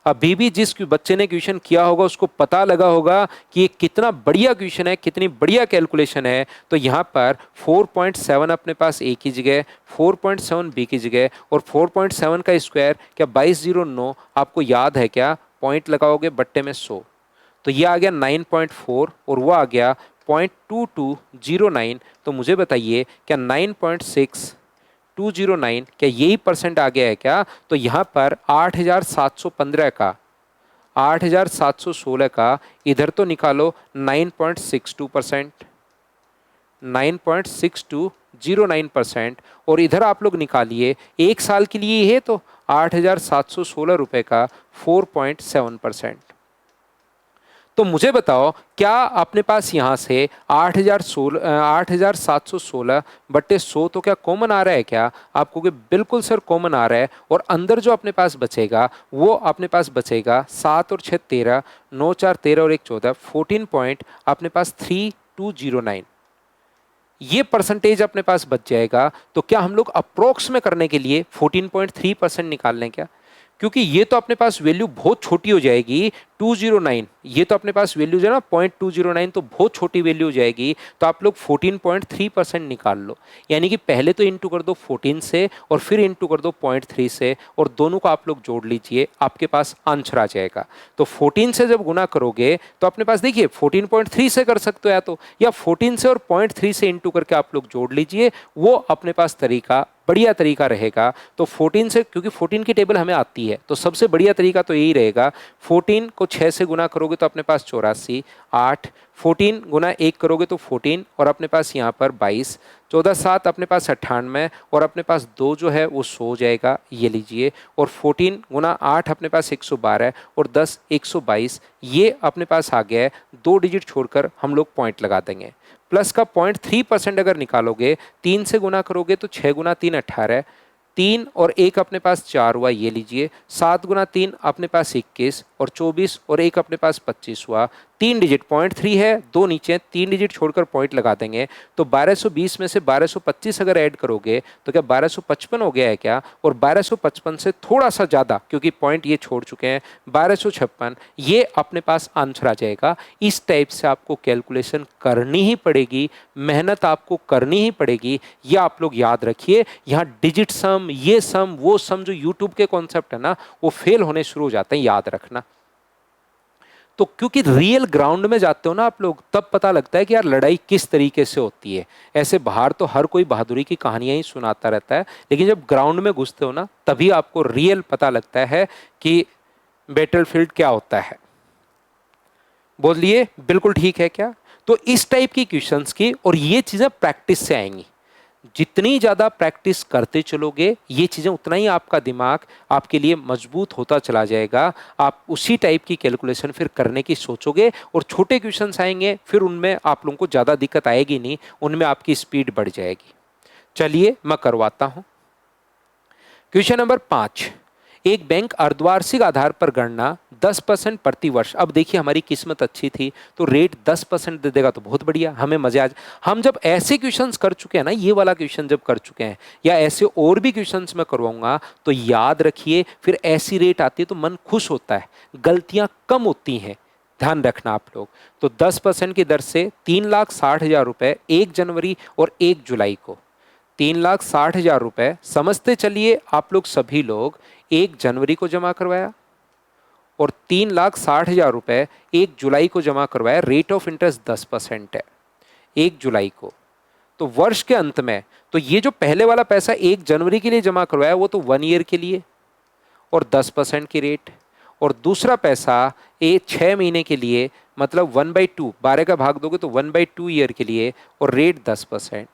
अभी भी जिस बच्चे ने क्वेश्चन किया होगा उसको पता लगा होगा कि ये कितना बढ़िया क्वेश्चन है, कितनी बढ़िया कैलकुलेशन है। तो यहाँ पर 4.7 अपने पास ए की जगह, 4.7 बी की जगह, और 4.7 का स्क्वायर क्या 2209 आपको याद है क्या, पॉइंट लगाओगे बट्टे में 100, तो ये आ गया 9.4 और वो आ गया 0.2209। तो मुझे बताइए क्या 9.6209 क्या यही परसेंट आ गया है क्या? तो यहाँ पर 8,715 का 8,716 का इधर तो निकालो 9.62%, 9.6209%, और इधर आप लोग निकालिए 1 साल के लिए है तो 8,716 रुपये का 4.7%। तो मुझे बताओ क्या अपने पास यहाँ से 8,716 बट्टे 100 तो क्या कॉमन आ रहा है क्या? आपको कि बिल्कुल सर कॉमन आ रहा है, और अंदर जो अपने पास बचेगा वो अपने पास बचेगा 7 और 6 13, 9 4 13 और 1 14, 14 पॉइंट अपने पास 3209। ये परसेंटेज अपने पास बच जाएगा। तो क्या हम लोग अप्रोक्स में करने के लिए 14.3% निकाल लें क्या? क्योंकि ये तो अपने पास वैल्यू बहुत छोटी हो जाएगी 209, ये तो अपने पास वैल्यू है ना 0.209, तो बहुत छोटी वैल्यू हो जाएगी, तो आप लोग 14.3% निकाल लो। यानी कि पहले तो इंटू कर दो 14 से और फिर इंटू कर दो 0.3 से, और दोनों को आप लोग जोड़ लीजिए, आपके पास आंसर आ जाएगा। तो 14 से जब गुना करोगे तो अपने पास देखिए 14.3 से कर सकते हो, या 14 से और 0.3 से इंटू करके आप लोग जोड़ लीजिए, वो अपने पास तरीका बढ़िया तरीका रहेगा। तो 14 से, क्योंकि 14 की टेबल हमें आती है, तो सबसे बढ़िया तरीका तो यही रहेगा। 14 को 6 से गुना करोगे तो अपने पास 84, 8, 14 गुना 1 करोगे तो 14, और अपने पास यहाँ पर 22, 14 7 अपने पास 98, और अपने पास 2 जो है वो 100 हो जाएगा, ये लीजिए। और 14 गुना 8 अपने पास 112, और 10 122, ये अपने पास आ गया है। 2 डिजिट छोड़कर हम लोग पॉइंट लगा देंगे। प्लस का 0.3% अगर निकालोगे, 3 से गुना करोगे तो 6 गुना 3 18, 3 और 1 अपने पास 4 हुआ, ये लीजिए। 7 गुना 3 अपने पास 21, और 24 और 1 अपने पास 25 हुआ। 3 डिजिट 0.3 है, 2 नीचे, 3 डिजिट छोड़कर पॉइंट लगा देंगे। तो 1220 में से 1225 अगर ऐड करोगे तो क्या 1255 हो गया है क्या? और 1255 से थोड़ा सा ज़्यादा, क्योंकि पॉइंट ये छोड़ चुके हैं, 1256, ये अपने पास आंसर आ जाएगा। इस टाइप से आपको कैलकुलेशन करनी ही पड़ेगी, मेहनत आपको करनी ही पड़ेगी। ये आप लोग याद रखिए। यहाँ डिजिट सम, ये सम, वो सम, जो यूट्यूब के कॉन्सेप्ट है ना, वो फेल होने शुरू हो जाते हैं, याद रखना। तो क्योंकि रियल ग्राउंड में जाते हो ना आप लोग, तब पता लगता है कि यार लड़ाई किस तरीके से होती है। ऐसे बाहर तो हर कोई बहादुरी की कहानियां ही सुनाता रहता है, लेकिन जब ग्राउंड में घुसते हो ना, तभी आपको रियल पता लगता है कि बैटलफील्ड क्या होता है। बोलिए, बिल्कुल ठीक है क्या? तो इस टाइप की क्वेश्चंस की, और ये चीजें प्रैक्टिस से आएंगी। जितनी ज़्यादा प्रैक्टिस करते चलोगे, ये चीज़ें उतना ही आपका दिमाग आपके लिए मजबूत होता चला जाएगा। आप उसी टाइप की कैलकुलेशन फिर करने की सोचोगे, और छोटे क्वेश्चंस आएंगे फिर उनमें आप लोगों को ज़्यादा दिक्कत आएगी नहीं, उनमें आपकी स्पीड बढ़ जाएगी। चलिए मैं करवाता हूँ। क्वेश्चन नंबर 5, एक बैंक अर्धवार्षिक आधार पर गणना 10% प्रति वर्ष। अब देखिए हमारी किस्मत अच्छी थी तो रेट 10% दे देगा तो बहुत बढ़िया, हमें मजे आज। हम जब ऐसे क्वेश्चंस कर चुके हैं ना, ये वाला क्वेश्चन जब कर चुके हैं, या ऐसे और भी क्वेश्चंस मैं करवाऊंगा, तो याद रखिए फिर ऐसी रेट आती है तो मन खुश होता है, गलतियां कम होती हैं, ध्यान रखना आप लोग। तो 10% की दर से 3,60,000 रुपए 1 जनवरी और 1 जुलाई को, 3,60,000 रुपए समझते चलिए आप लोग सभी लोग 1 जनवरी को जमा करवाया, और 3,60,000 रुपए 1 जुलाई को जमा करवाया। रेट ऑफ इंटरेस्ट 10% है 1 जुलाई को। तो वर्ष के अंत में, तो ये जो पहले वाला पैसा 1 जनवरी के लिए जमा करवाया वो तो 1 ईयर के लिए और 10% की रेट, और दूसरा पैसा 6 महीने के लिए, मतलब 1/2, 12 का भाग दोगे तो 1/2 ईयर के लिए, और रेट 10%।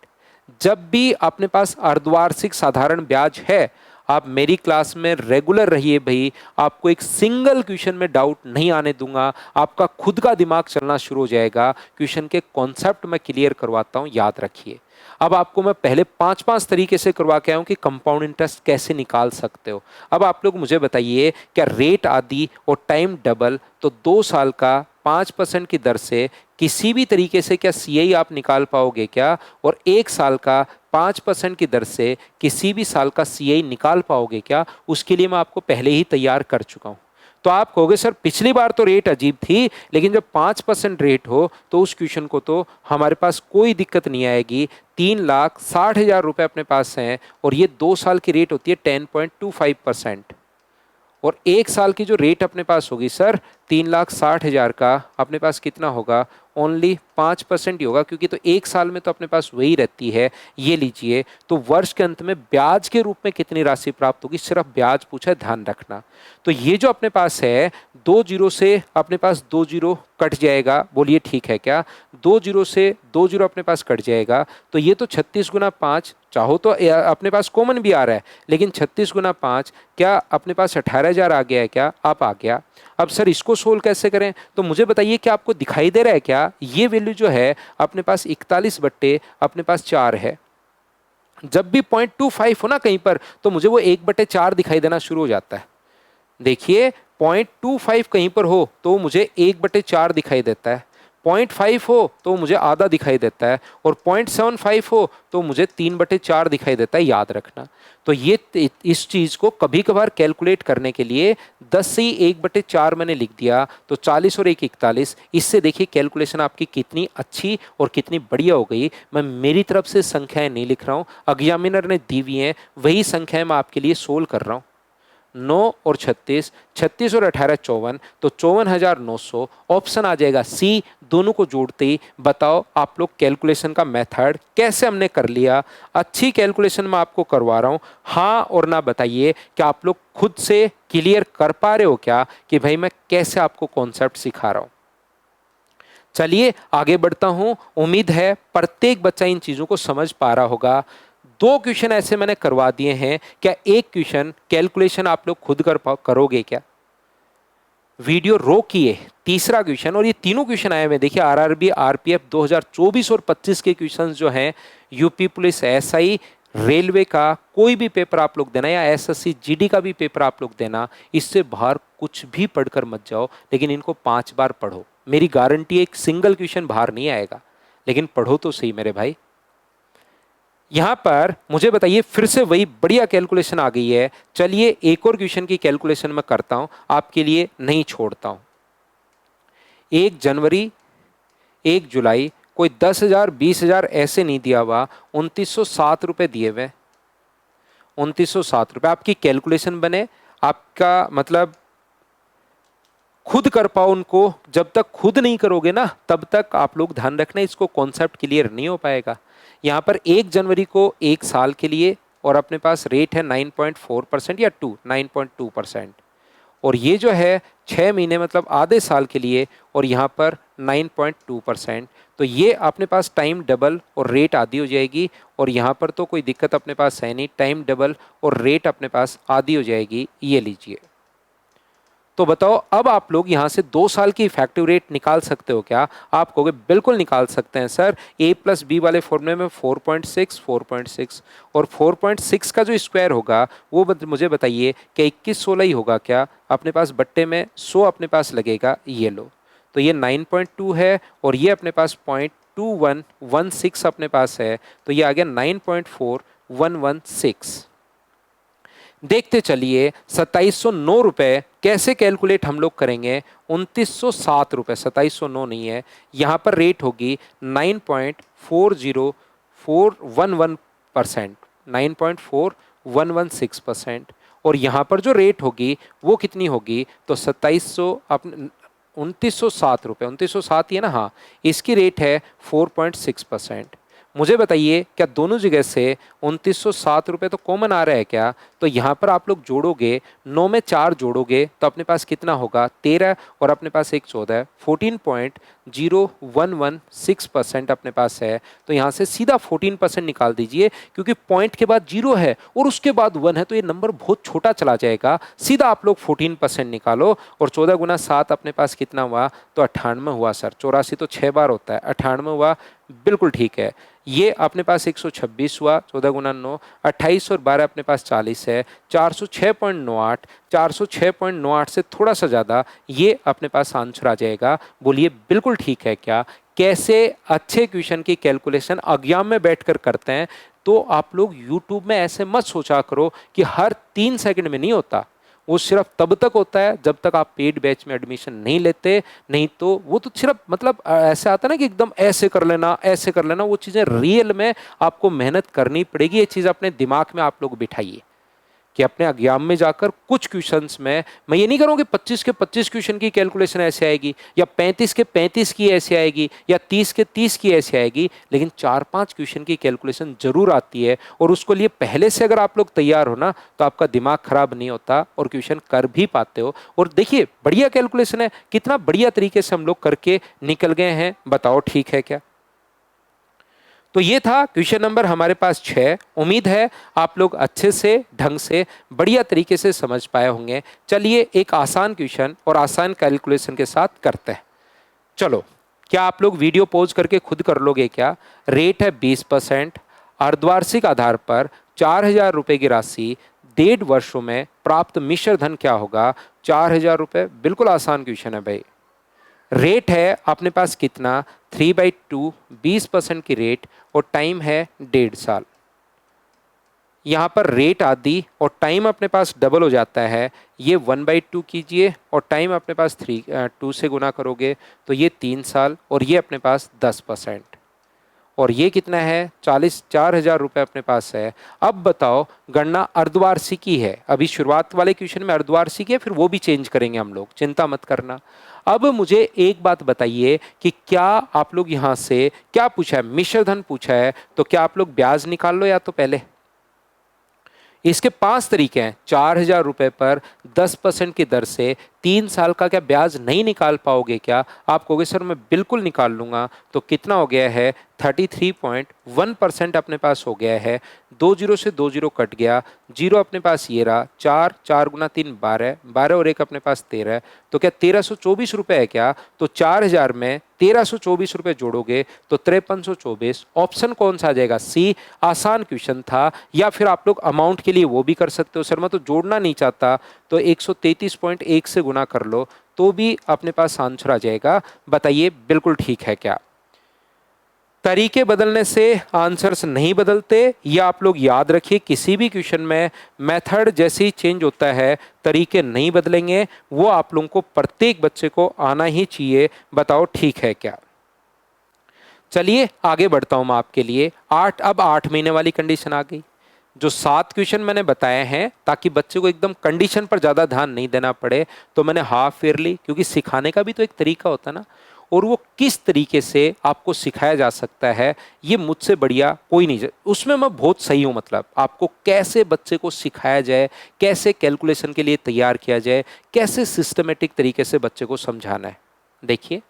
जब भी अपने पास अर्धवार्षिक साधारण ब्याज है, आप मेरी क्लास में रेगुलर रहिए भाई, आपको एक सिंगल क्वेश्चन में डाउट नहीं आने दूंगा, आपका खुद का दिमाग चलना शुरू हो जाएगा। क्वेश्चन के कॉन्सेप्ट मैं क्लियर करवाता हूं, याद रखिए। अब आपको मैं पहले 5-5 तरीके से करवा के आया हूं कि कंपाउंड इंटरेस्ट कैसे निकाल सकते हो। अब आप लोग मुझे बताइए, क्या रेट आदि और टाइम डबल, तो 2 साल का 5% की दर से किसी भी तरीके से क्या सीआई आप निकाल पाओगे क्या? और 1 साल का 5% की दर से किसी भी साल का सीआई निकाल पाओगे क्या? उसके लिए मैं आपको पहले ही तैयार कर चुका हूं। तो आप कहोगे सर पिछली बार तो रेट अजीब थी, लेकिन जब 5% रेट हो तो उस क्वेश्चन को तो हमारे पास कोई दिक्कत नहीं आएगी। 3,60,000 रुपए अपने पास हैं, और ये 2 साल की रेट होती है 10.25%, और 1 साल की जो रेट अपने पास होगी सर 3,60,000 का, अपने पास कितना होगा? ओनली 5% ही होगा, क्योंकि तो 1 साल में तो अपने पास वही रहती है। ये लीजिए, तो वर्ष के अंत में ब्याज के रूप में कितनी राशि प्राप्त होगी, सिर्फ ब्याज पूछा है, ध्यान रखना। तो ये जो अपने पास है, 2 जीरो से अपने पास 2 जीरो कट जाएगा, बोलिए ठीक है क्या? 2 जीरो से 2 जीरो अपने पास कट जाएगा, तो ये तो 36 गुना 5, चाहो तो अपने पास कॉमन भी आ रहा है, लेकिन 36 गुना 5 क्या अपने पास 18,000 आ गया है क्या? आप आ गया। अब सर इसको सोल्व कैसे करें? तो मुझे बताइए कि आपको दिखाई दे रहा है क्या? ये वैल्यू जो है अपने पास 41 बट्टे अपने पास 4 है। जब भी 0.25 हो ना कहीं पर, तो मुझे वो 1/4 दिखाई देना शुरू हो जाता है। देखिए 0.25 कहीं पर हो तो मुझे 1/4 दिखाई देता है। 0.5 हो तो मुझे आधा दिखाई देता है, और 0.75 हो तो मुझे 3/4 दिखाई देता है, याद रखना। तो ये इस चीज़ को कभी कभार कैलकुलेट करने के लिए 10 से ही 1/4 मैंने लिख दिया, तो 40 और 1 41। इससे देखिए कैलकुलेशन आपकी कितनी अच्छी और कितनी बढ़िया हो गई। मैं मेरी तरफ से संख्याएं नहीं लिख रहा हूँ, एग्जामिनर ने दी हुई हैं वही संख्याएं मैं आपके लिए सोल्व कर रहा हूँ। 9 और 36, 36 और 18 54, तो 54,900 ऑप्शन आ जाएगा सी। दोनों को जोड़ते ही बताओ आप लोग कैलकुलेशन का मेथड कैसे हमने कर लिया। अच्छी कैलकुलेशन मैं आपको करवा रहा हूँ, हाँ और ना बताइए कि आप लोग खुद से क्लियर कर पा रहे हो क्या कि भाई मैं कैसे आपको कॉन्सेप्ट सिखा रहा हूँ। चलिए आगे बढ़ता हूं। उम्मीद है प्रत्येक बच्चा इन चीजों को समझ पा रहा होगा। 2 क्वेश्चन ऐसे मैंने करवा दिए हैं, क्या एक क्वेश्चन कैलकुलेशन आप लोग खुद करोगे क्या? वीडियो रोकिए। तीसरा क्वेश्चन, और ये तीनों क्वेश्चन आए हुए देखिए आरआरबी आरपीएफ 2024 और 25 के क्वेश्चंस जो हैं, यूपी पुलिस एसआई रेलवे का कोई भी पेपर आप लोग देना या एसएससी जीडी का भी पेपर आप लोग देना, इससे बाहर कुछ भी पढ़कर मत जाओ, लेकिन इनको 5 बार पढ़ो। मेरी गारंटी है एक सिंगल क्वेश्चन बाहर नहीं आएगा, लेकिन पढ़ो तो सही मेरे भाई। यहां पर मुझे बताइए, फिर से वही बढ़िया कैलकुलेशन आ गई है। चलिए एक और क्वेश्चन की कैलकुलेशन मैं करता हूं, आपके लिए नहीं छोड़ता हूं। 1 जनवरी, 1 जुलाई, कोई 10,000 20,000 ऐसे नहीं दिया हुआ, 2907 दिए हुए। 2907 आपकी कैलकुलेशन बने, आपका मतलब खुद कर पाओ उनको। जब तक खुद नहीं करोगे ना तब तक आप लोग ध्यान रखना इसको कॉन्सेप्ट क्लियर नहीं हो पाएगा। यहाँ पर 1 जनवरी को 1 साल के लिए, और अपने पास रेट है 9.4% या 9.2%, और ये जो है 6 महीने मतलब आधे साल के लिए, और यहाँ पर 9.2%। तो ये अपने पास टाइम डबल और रेट आधी हो जाएगी, और यहाँ पर तो कोई दिक्कत अपने पास है नहीं, टाइम डबल और रेट अपने पास आधी हो जाएगी। ये लीजिए। तो बताओ अब आप लोग यहाँ से 2 साल की इफेक्टिव रेट निकाल सकते हो क्या? आप कहोगे बिल्कुल निकाल सकते हैं सर, a प्लस बी वाले फॉर्मूले में 4.6 4.6 और 4.6 का जो स्क्वायर होगा वो मुझे बताइए कि 2116 ही होगा क्या? अपने पास बट्टे में 100 अपने पास लगेगा, ये लो। तो ये 9.2 है, और ये अपने पास 0.2116 अपने पास है, तो ये आ गया 9.4116। देखते चलिए 2709 कैसे कैलकुलेट हम लोग करेंगे। 2907 2709 नहीं है, यहाँ पर रेट होगी 9.40411%, 9.4116%, और यहाँ पर जो रेट होगी वो कितनी होगी? तो 2907 2907 ही है ना, हाँ, इसकी रेट है 4.6%। मुझे बताइए क्या दोनों जगह से 2907 तो कॉमन आ रहा है क्या? तो यहाँ पर आप लोग जोड़ोगे, 9 में 4 जोड़ोगे तो अपने पास कितना होगा? 13, और अपने पास एक 14, 14.0116% अपने पास है। तो यहाँ से सीधा 14% निकाल दीजिए, क्योंकि पॉइंट के बाद 0 है और उसके बाद 1 है, तो ये नंबर बहुत छोटा चला जाएगा। सीधा आप लोग 14% निकालो, और 14 गुना 7 अपने पास कितना हुआ? तो 98 हुआ सर। 84 तो 6 बार होता है, 98 हुआ, बिल्कुल ठीक है। ये अपने पास 126 हुआ, 14 गुना 9, 28 और 12 अपने पास 40 है, 406.98, 406.98 से थोड़ा सा ज़्यादा, ये अपने पास आंसर आ जाएगा। बोलिए बिल्कुल ठीक है क्या? कैसे अच्छे क्वेश्चन की कैलकुलेशन एग्जाम में बैठकर करते हैं। तो आप लोग यूट्यूब में ऐसे मत सोचा करो कि हर 3 सेकंड में नहीं होता, वो सिर्फ तब तक होता है जब तक आप पेड बैच में एडमिशन नहीं लेते। नहीं तो वो तो सिर्फ मतलब ऐसे आता है ना कि एकदम ऐसे कर लेना ऐसे कर लेना, वो चीज़ें रियल में आपको मेहनत करनी पड़ेगी। ये चीज़ अपने दिमाग में आप लोग बिठाइए कि अपने एग्जाम में जाकर कुछ क्वेश्चंस में, मैं ये नहीं करूँगा कि 25 के 25 क्वेश्चन की कैलकुलेशन ऐसे आएगी, या 35 के 35 की ऐसे आएगी, या 30 के 30 की ऐसे आएगी, लेकिन 4-5 क्वेश्चन की कैलकुलेशन जरूर आती है। और उसको लिए पहले से अगर आप लोग तैयार हो ना तो आपका दिमाग खराब नहीं होता और क्वेश्चन कर भी पाते हो। और देखिए बढ़िया कैलकुलेशन है, कितना बढ़िया तरीके से हम लोग करके निकल गए हैं। बताओ ठीक है क्या? तो ये था क्वेश्चन नंबर हमारे पास 6। उम्मीद है आप लोग अच्छे से ढंग से बढ़िया तरीके से समझ पाए होंगे। चलिए एक आसान क्वेश्चन और आसान कैलकुलेशन के साथ करते हैं। चलो, क्या आप लोग वीडियो पॉज करके खुद कर लोगे क्या? रेट है 20%, अर्धवार्षिक आधार पर 4,000 रुपये की राशि 1.5 वर्षों में प्राप्त मिश्र धन क्या होगा? 4,000 रुपये। बिल्कुल आसान क्वेश्चन है भाई। रेट है अपने पास कितना 3/2, 20% की रेट, और टाइम है 1.5 साल। यहाँ पर रेट आदि और टाइम अपने पास डबल हो जाता है। ये 1/2 कीजिए और टाइम अपने पास 2 से गुना करोगे तो ये 3 साल, और ये अपने पास 10%, और ये कितना है 4,000 रुपये अपने पास है। अब बताओ, गणना अर्धवार्षिकी है, अभी शुरुआत वाले क्वेश्चन में अर्धवार्षिकी है, फिर वो भी चेंज करेंगे हम लोग, चिंता मत करना। अब मुझे एक बात बताइए कि क्या आप लोग यहाँ से क्या पूछा है, मिश्र धन पूछा है, तो क्या आप लोग ब्याज निकाल लो या तो पहले। इसके 5 तरीके हैं। 4,000 रुपये पर 10% की दर से 3 साल का क्या ब्याज नहीं निकाल पाओगे क्या? आप कहोगे सर मैं बिल्कुल निकाल लूँगा। तो कितना हो गया है 33.1% अपने पास हो गया है। 2 जीरो से 2 जीरो कट गया, जीरो अपने पास ये रहा, 4, 4 गुना 3 12, 12 और 1 अपने पास 13। तो क्या 1,324 रुपये है क्या? तो 4,000 में 1,324 रुपये जोड़ोगे तो 5324। ऑप्शन कौन सा आ जाएगा? सी। आसान क्वेश्चन था। या फिर आप लोग अमाउंट के लिए वो भी कर सकते हो, सर मैं तो जोड़ना नहीं चाहता, तो 133.1 से गुना कर लो तो भी अपने पास आंसर आ जाएगा। बताइए बिल्कुल ठीक है क्या? तरीके बदलने से आंसर्स नहीं बदलते, या आप लोग याद रखिए किसी भी क्वेश्चन में मेथड जैसे ही चेंज होता है तरीके नहीं बदलेंगे। वो आप लोगों को प्रत्येक बच्चे को आना ही चाहिए। बताओ ठीक है क्या? चलिए आगे बढ़ता हूं मैं आपके लिए। अब 8 महीने वाली कंडीशन आ गई। जो 7 क्वेश्चन मैंने बताए हैं ताकि बच्चे को एकदम कंडीशन पर ज़्यादा ध्यान नहीं देना पड़े, तो मैंने हाफ ईयरली, क्योंकि सिखाने का भी तो एक तरीका होता है ना, और वो किस तरीके से आपको सिखाया जा सकता है ये मुझसे बढ़िया कोई नहीं। उसमें मैं बहुत सही हूँ, मतलब आपको कैसे बच्चे को सिखाया जाए, कैसे कैलकुलेशन के लिए तैयार किया जाए, कैसे सिस्टमेटिक तरीके से बच्चे को समझाना है। देखिए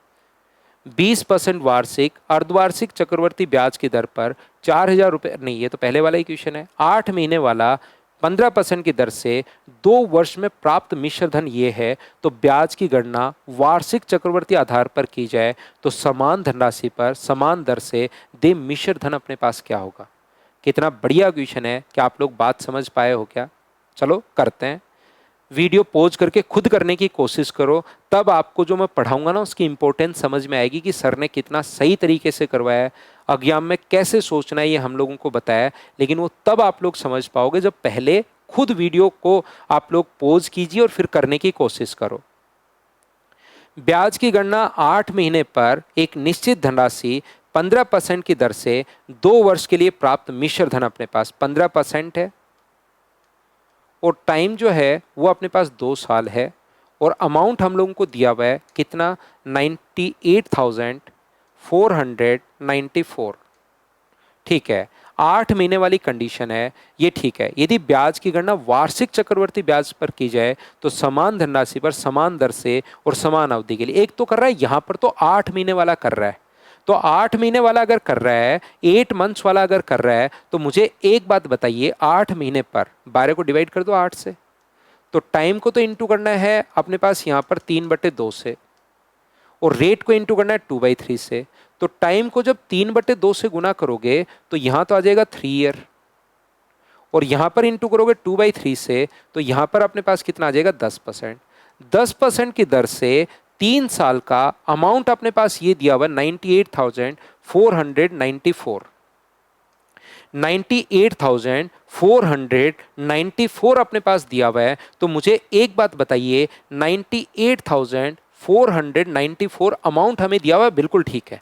20% वार्षिक अर्धवार्षिक चक्रवर्ती ब्याज की दर पर 4,000 रुपये, नहीं ये तो पहले वाला ही क्वेश्चन है। 8 महीने वाला 15% की दर से 2 वर्ष में प्राप्त मिश्र धन ये है, तो ब्याज की गणना वार्षिक चक्रवर्ती आधार पर की जाए तो समान धनराशि पर समान दर से दे मिश्र धन अपने पास क्या होगा। कितना बढ़िया क्वेश्चन है। क्या आप लोग बात समझ पाए हो क्या? चलो करते हैं। वीडियो पॉज करके खुद करने की कोशिश करो, तब आपको जो मैं पढ़ाऊंगा ना उसकी इंपॉर्टेंस समझ में आएगी कि सर ने कितना सही तरीके से करवाया है। एग्जाम में कैसे सोचना है ये हम लोगों को बताया है, लेकिन वो तब आप लोग समझ पाओगे जब पहले खुद वीडियो को आप लोग पॉज कीजिए और फिर करने की कोशिश करो। ब्याज की गणना 8 महीने पर एक निश्चित धनराशि 15% की दर से 2 वर्ष के लिए प्राप्त मिश्र धन अपने पास 15% है, और टाइम जो है वो अपने पास 2 साल है, और अमाउंट हम लोगों को दिया हुआ है कितना 98,494। ठीक है, 8 महीने वाली कंडीशन है ये, ठीक है। यदि ब्याज की गणना वार्षिक चक्रवर्ती ब्याज पर की जाए तो समान धनराशि पर समान दर से और समान अवधि के लिए, एक तो कर रहा है यहाँ पर तो 8 महीने वाला कर रहा है, तो 8 महीने वाला अगर कर रहा है, 8 मंथ्स वाला अगर कर रहा है, तो मुझे एक बात बताइए, 8 महीने पर 12 को डिवाइड कर दो 8 से, तो टाइम को तो इंटू करना है अपने पास यहाँ पर 3/2 से, और रेट को इंटू करना है 2/3 से। तो टाइम को जब 3/2 से गुना करोगे तो यहाँ तो आ जाएगा 3 ईयर, और यहाँ पर इंटू करोगे 2/3 से, तो यहाँ पर अपने पास कितना आ जाएगा 10%। 10% की दर से 3 साल का अमाउंट अपने पास ये दिया हुआ 98,494। 98,494 अपने पास दिया हुआ है। तो मुझे एक बात बताइए, 98,494 अमाउंट हमें दिया हुआ है, बिल्कुल ठीक है।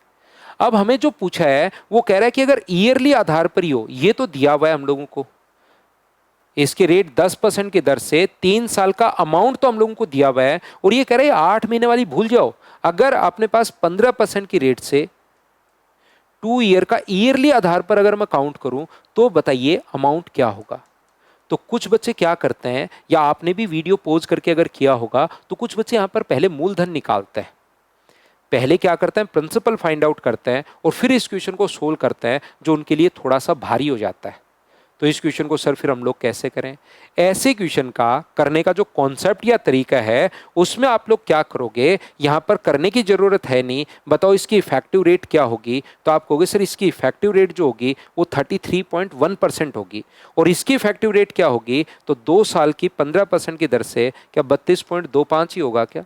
अब हमें जो पूछा है वो कह रहा है कि अगर ईयरली आधार पर ही हो, ये तो दिया हुआ है हम लोगों को, इसके रेट 10% की दर से 3 साल का अमाउंट तो हम लोगों को दिया हुआ है, और ये कह रहे हैं 8 महीने वाली भूल जाओ। अगर अपने पास 15% की रेट से 2 ईयर का ईयरली आधार पर अगर मैं काउंट करूं तो बताइए अमाउंट क्या होगा। तो कुछ बच्चे क्या करते हैं, या आपने भी वीडियो पॉज करके अगर किया होगा, तो कुछ बच्चे यहां पर पहले मूलधन निकालते हैं, पहले क्या करते हैं प्रिंसिपल फाइंड आउट करते हैं, और फिर इस क्वेश्चन को सोल्व करते हैं, जो उनके लिए थोड़ा सा भारी हो जाता है। तो इस क्वेश्चन को सर फिर हम लोग कैसे करें? ऐसे क्वेश्चन का करने का जो कॉन्सेप्ट या तरीका है, उसमें आप लोग क्या करोगे, यहाँ पर करने की जरूरत है नहीं, बताओ इसकी इफेक्टिव रेट क्या होगी, तो आप कहोगे सर इसकी इफेक्टिव रेट जो होगी वो 33.1% होगी, और इसकी इफेक्टिव रेट क्या होगी, तो 2 साल की 15% की दर से क्या 32.25 ही होगा क्या?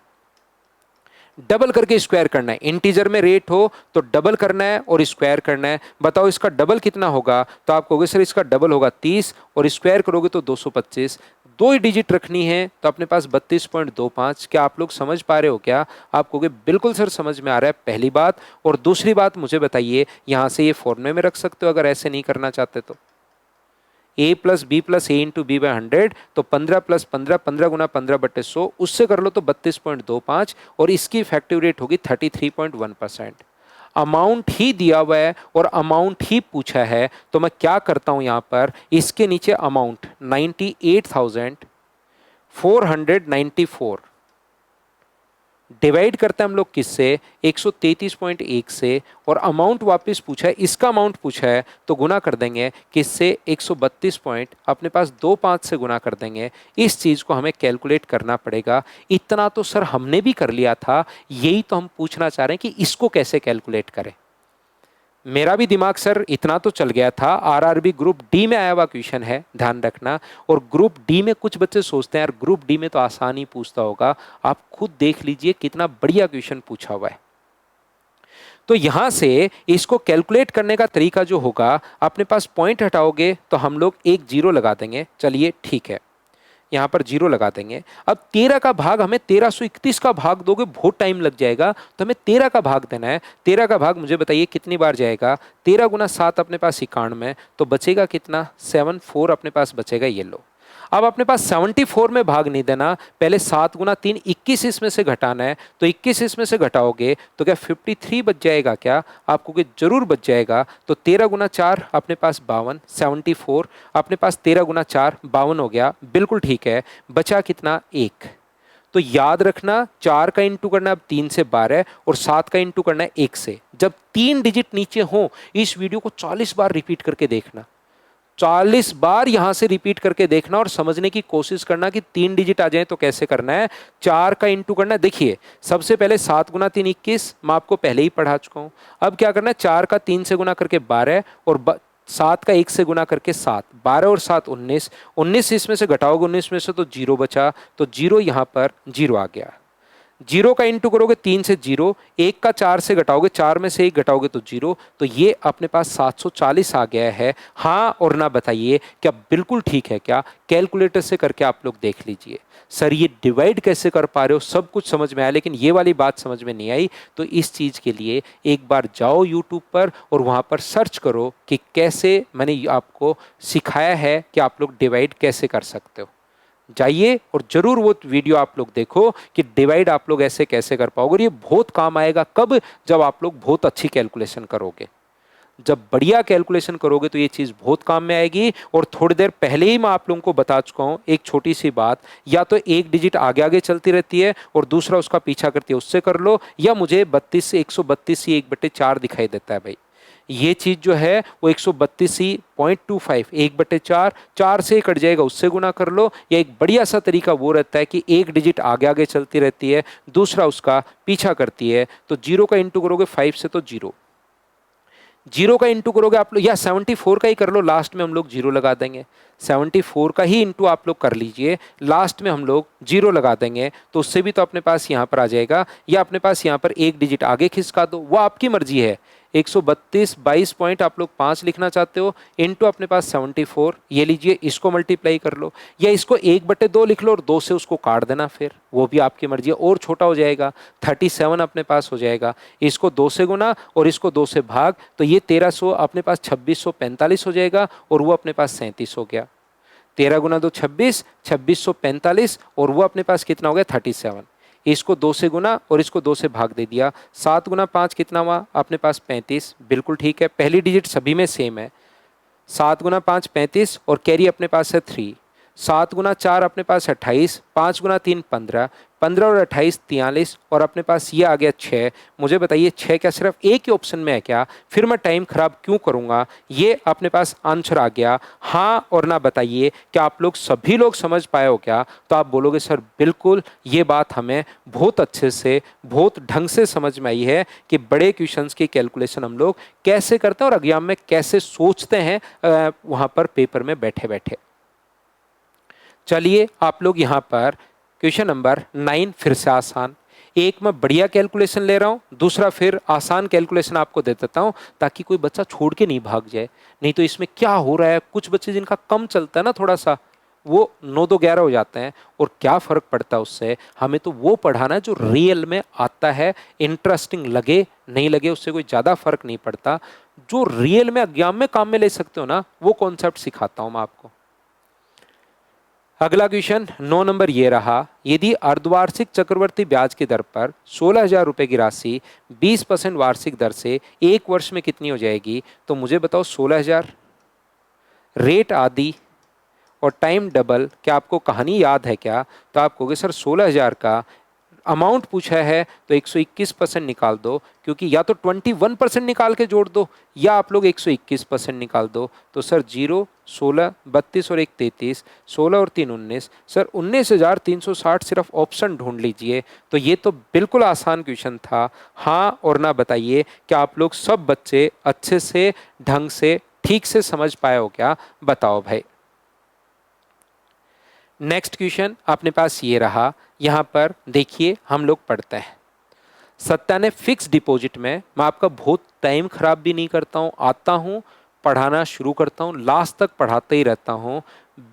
डबल करके स्क्वायर करना है। इंटीजर में रेट हो तो डबल करना है और स्क्वायर करना है। बताओ इसका डबल कितना होगा, तो आप कहोगे सर इसका डबल होगा 30 और स्क्वायर करोगे तो 225। दो ही डिजिट रखनी है तो अपने पास 32.25। क्या आप लोग समझ पा रहे हो क्या? आप कहोगे बिल्कुल सर समझ में आ रहा है, पहली बात। और दूसरी बात मुझे बताइए, यहां से ये फॉर्मूले में रख सकते हो अगर ऐसे नहीं करना चाहते तो। a plus B plus A into B by 100, तो 15 प्लस 15, 15 गुना 15/100, उससे कर लो तो 32.25 और इसकी इफेक्टिव रेट होगी 33.1%। अमाउंट ही दिया हुआ है और अमाउंट ही पूछा है, तो मैं क्या करता हूं यहां पर, इसके नीचे अमाउंट 98,494 डिवाइड करते हैं हम लोग किससे, 133.1 से, और अमाउंट वापस पूछा है, इसका अमाउंट पूछा है तो गुना कर देंगे किससे, 132 पॉइंट अपने पास 25 से गुना कर देंगे। इस चीज को हमें कैलकुलेट करना पड़ेगा। इतना तो सर हमने भी कर लिया था, यही तो हम पूछना चाह रहे हैं कि इसको कैसे कैलकुलेट करें। मेरा भी दिमाग सर इतना तो चल गया था। आरआरबी ग्रुप डी में आया हुआ क्वेश्चन है, ध्यान रखना। और ग्रुप डी में कुछ बच्चे सोचते हैं यार ग्रुप डी में तो आसान ही पूछता होगा, आप खुद देख लीजिए कितना बढ़िया क्वेश्चन पूछा हुआ है। तो यहां से इसको कैलकुलेट करने का तरीका जो होगा, अपने पास पॉइंट हटाओगे तो हम लोग एक जीरो लगा देंगे। चलिए ठीक है, यहां पर जीरो लगा देंगे। अब 13 का भाग, हमें 1331 का भाग दोगे बहुत टाइम लग जाएगा, तो हमें 13 का भाग देना है। 13 का भाग मुझे बताइए कितनी बार जाएगा, 13 गुना 7 अपने पास 91, तो बचेगा कितना, 74 अपने पास बचेगा, ये लो। अब अपने पास 74 में भाग नहीं देना, पहले 7 गुना 3 21 इसमें से घटाना है, तो 21 इसमें से घटाओगे तो क्या 53 बच जाएगा क्या, आपको कि जरूर बच जाएगा। तो 13 गुना 4 अपने पास 52, 74 अपने पास 13 गुना 4 52 हो गया, बिल्कुल ठीक है। बचा कितना, 1। तो याद रखना 4 का इंटू करना अब 3 से 12 और 7 का इंटू करना है 1 से। जब 3 डिजिट नीचे हो, इस वीडियो को 40 बार रिपीट करके देखना, 40 बार यहां से रिपीट करके देखना और समझने की कोशिश करना कि 3 डिजिट आ जाए तो कैसे करना है। 4 का इंटू करना है। देखिए सबसे पहले 7 गुना 3 21, मैं आपको पहले ही पढ़ा चुका हूं। अब क्या करना है, 4 का 3 से गुना करके 12 और 7 का 1 से गुना करके 7, 12 और 7 19, 19 इसमें से घटाओगे 19 में से तो जीरो बचा, तो जीरो यहां पर जीरो आ गया। जीरो का इंटू करोगे 3 से जीरो, 1 का 4 से घटाओगे, 4 में से 1 घटाओगे तो जीरो, तो ये अपने पास 740 आ गया है। हाँ और ना बताइए क्या बिल्कुल ठीक है क्या? कैलकुलेटर से करके आप लोग देख लीजिए। सर ये डिवाइड कैसे कर पा रहे हो, सब कुछ समझ में आया लेकिन ये वाली बात समझ में नहीं आई, तो इस चीज़ के लिए एक बार जाओ यूट्यूब पर और वहाँ पर सर्च करो कि कैसे मैंने आपको सिखाया है कि आप लोग डिवाइड कैसे कर सकते हो। जाइए और जरूर वो वीडियो आप लोग देखो कि डिवाइड आप लोग ऐसे कैसे कर पाओगे। और ये बहुत काम आएगा कब, जब आप लोग बहुत अच्छी कैलकुलेशन करोगे। जब बढ़िया कैलकुलेशन करोगे तो ये चीज़ बहुत काम में आएगी। और थोड़ी देर पहले ही मैं आप लोगों को बता चुका हूँ एक छोटी सी बात, या तो एक डिजिट आगे आगे चलती रहती है और दूसरा उसका पीछा करती है, उससे कर लो, या मुझे 32 से 132 ही 1/4 दिखाई देता है भाई, ये चीज जो है वो 132.25 1/4, 4 से कट जाएगा उससे गुना कर लो। या एक बढ़िया सा तरीका वो रहता है कि एक डिजिट आगे आगे चलती रहती है, दूसरा उसका पीछा करती है, तो जीरो का इंटू करोगे 5 से तो जीरो, जीरो का इंटू करोगे आप लोग, या 74 का ही कर लो, लास्ट में हम लोग जीरो लगा देंगे। 74 का ही इंटू आप लोग कर लीजिए, लास्ट में हम लोग जीरो लगा देंगे, तो उससे भी तो अपने पास यहाँ पर आ जाएगा। या अपने पास यहाँ पर एक डिजिट आगे खिसका दो, वो आपकी मर्जी है। 132 22 पॉइंट आप लोग 5 लिखना चाहते हो, इंटू अपने पास 74, ये लीजिए, इसको मल्टीप्लाई कर लो, या इसको 1/2 लिख लो और 2 से उसको काट देना, फिर वो भी आपकी मर्जी है, और छोटा हो जाएगा, 37 अपने पास हो जाएगा। इसको 2 से गुना और इसको 2 से भाग, तो ये 1300 अपने पास 2645 हो जाएगा और वो अपने पास 37 हो गया। 13 गुना 2 26, 2645 और वो अपने पास कितना हो गया 37। इसको 2 से गुना और इसको 2 से भाग दे दिया, 7 गुना 5 कितना हुआ अपने पास 35, बिल्कुल ठीक है, पहली डिजिट सभी में सेम है। 7 गुना 5 35 और कैरी अपने पास है 3, 7 गुना 4 अपने पास 28, 5 गुना 3 15, 15 और 28 43 और अपने पास ये आ गया 6। मुझे बताइए 6 क्या सिर्फ एक ही ऑप्शन में है क्या? फिर मैं टाइम खराब क्यों करूंगा, ये अपने पास आंसर आ गया। हाँ और ना बताइए क्या आप लोग सभी लोग समझ पाए हो क्या? तो आप बोलोगे सर बिल्कुल, ये बात हमें बहुत अच्छे से बहुत ढंग से समझ में आई है कि बड़े क्वेश्चंस की कैलकुलेशन हम लोग कैसे करते हैं और एग्जाम में कैसे सोचते हैं वहाँ पर पेपर में बैठे बैठे। चलिए आप लोग यहाँ पर क्वेश्चन नंबर 9 फिर से आसान, एक मैं बढ़िया कैलकुलेशन ले रहा हूँ, दूसरा फिर आसान कैलकुलेशन आपको दे देता हूँ ताकि कोई बच्चा छोड़ के नहीं भाग जाए। नहीं तो इसमें क्या हो रहा है, कुछ बच्चे जिनका कम चलता है ना थोड़ा सा, वो 9 2 11 हो जाते हैं। और क्या फर्क पड़ता है उससे, हमें तो वो पढ़ाना है जो रियल में आता है, इंटरेस्टिंग लगे नहीं लगे उससे कोई ज्यादा फर्क नहीं पड़ता। जो रियल में एग्जाम में काम में ले सकते हो ना, वो कॉन्सेप्ट सिखाता हूं मैं आपको। अगला क्वेश्चन 9 नंबर ये रहा, यदि अर्धवार्षिक चक्रवर्ती ब्याज की दर पर 16,000 रुपए की राशि 20% वार्षिक दर से एक वर्ष में कितनी हो जाएगी? तो मुझे बताओ 16,000, रेट आदि और टाइम डबल, क्या आपको कहानी याद है क्या? तो आप कहोगे सर 16,000 का अमाउंट पूछा है तो 121% निकाल दो, क्योंकि या तो 21% निकाल के जोड़ दो या आप लोग 121% निकाल दो। तो सर 0, 16, 32 और 1 33, 16 और 3 19, सर 19,360 सिर्फ ऑप्शन ढूंढ लीजिए। तो ये तो बिल्कुल आसान क्वेश्चन था। हाँ और ना बताइए, क्या आप लोग सब बच्चे अच्छे से ढंग से ठीक से समझ पाए हो क्या? बताओ भाई। नेक्स्ट क्वेश्चन अपने पास ये रहा, यहां पर देखिए हम लोग पढ़ते हैं। सत्या ने फिक्स डिपॉजिट में, मैं आपका बहुत टाइम खराब भी नहीं करता हूं, आता हूं पढ़ाना शुरू करता हूं, लास्ट तक पढ़ाते ही रहता हूं।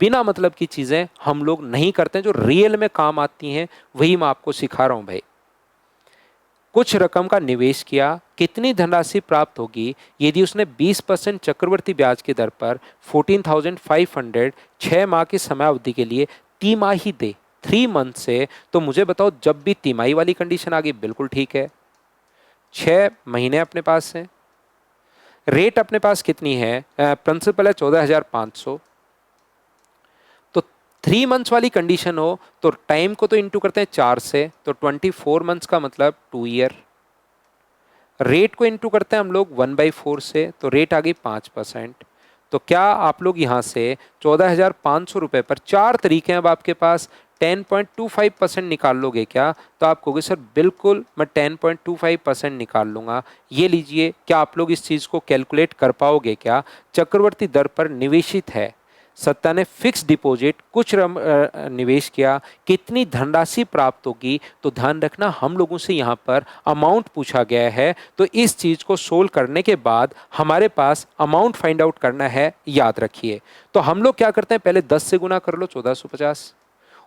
बिना मतलब की चीजें हम लोग नहीं करते, जो रियल में काम आती हैं वही मैं आपको सिखा रहा हूं भाई। कुछ रकम का निवेश किया, कितनी धनराशि प्राप्त होगी यदि उसने 20% चक्रवर्ती ब्याज की दर पर 14,500 6 माह की समयावधि के लिए तिमाही दे, 3 मंथ से? तो मुझे बताओ, जब भी तिमाही वाली कंडीशन आ गई बिल्कुल ठीक है। 6 महीने अपने पास है, रेट अपने पास कितनी है, प्रिंसिपल है 14,500। तो 3 मंथ्स वाली कंडीशन हो तो टाइम को तो इंटू करते हैं 4 से, तो 24 मंथ्स का मतलब 2 ईयर। रेट को इंटू करते हैं हम लोग 1/4 से, तो रेट आ गई 5%। तो क्या आप लोग यहाँ से 14,500 रुपये पर, 4 तरीके हैं अब आपके पास, 10.25% निकाल लोगे क्या? तो आप कहोगे सर बिल्कुल मैं 10.25% निकाल लूंगा। ये लीजिए, क्या आप लोग इस चीज़ को कैलकुलेट कर पाओगे क्या? चक्रवर्ती दर पर निवेशित है, सत्ता ने फिक्स डिपॉजिट कुछ निवेश किया, कितनी धनराशि प्राप्त होगी? तो ध्यान रखना हम लोगों से यहाँ पर अमाउंट पूछा गया है, तो इस चीज़ को सोल्व करने के बाद हमारे पास अमाउंट फाइंड आउट करना है, याद रखिए। तो हम लोग क्या करते हैं, पहले 10 से गुना कर लो 1450,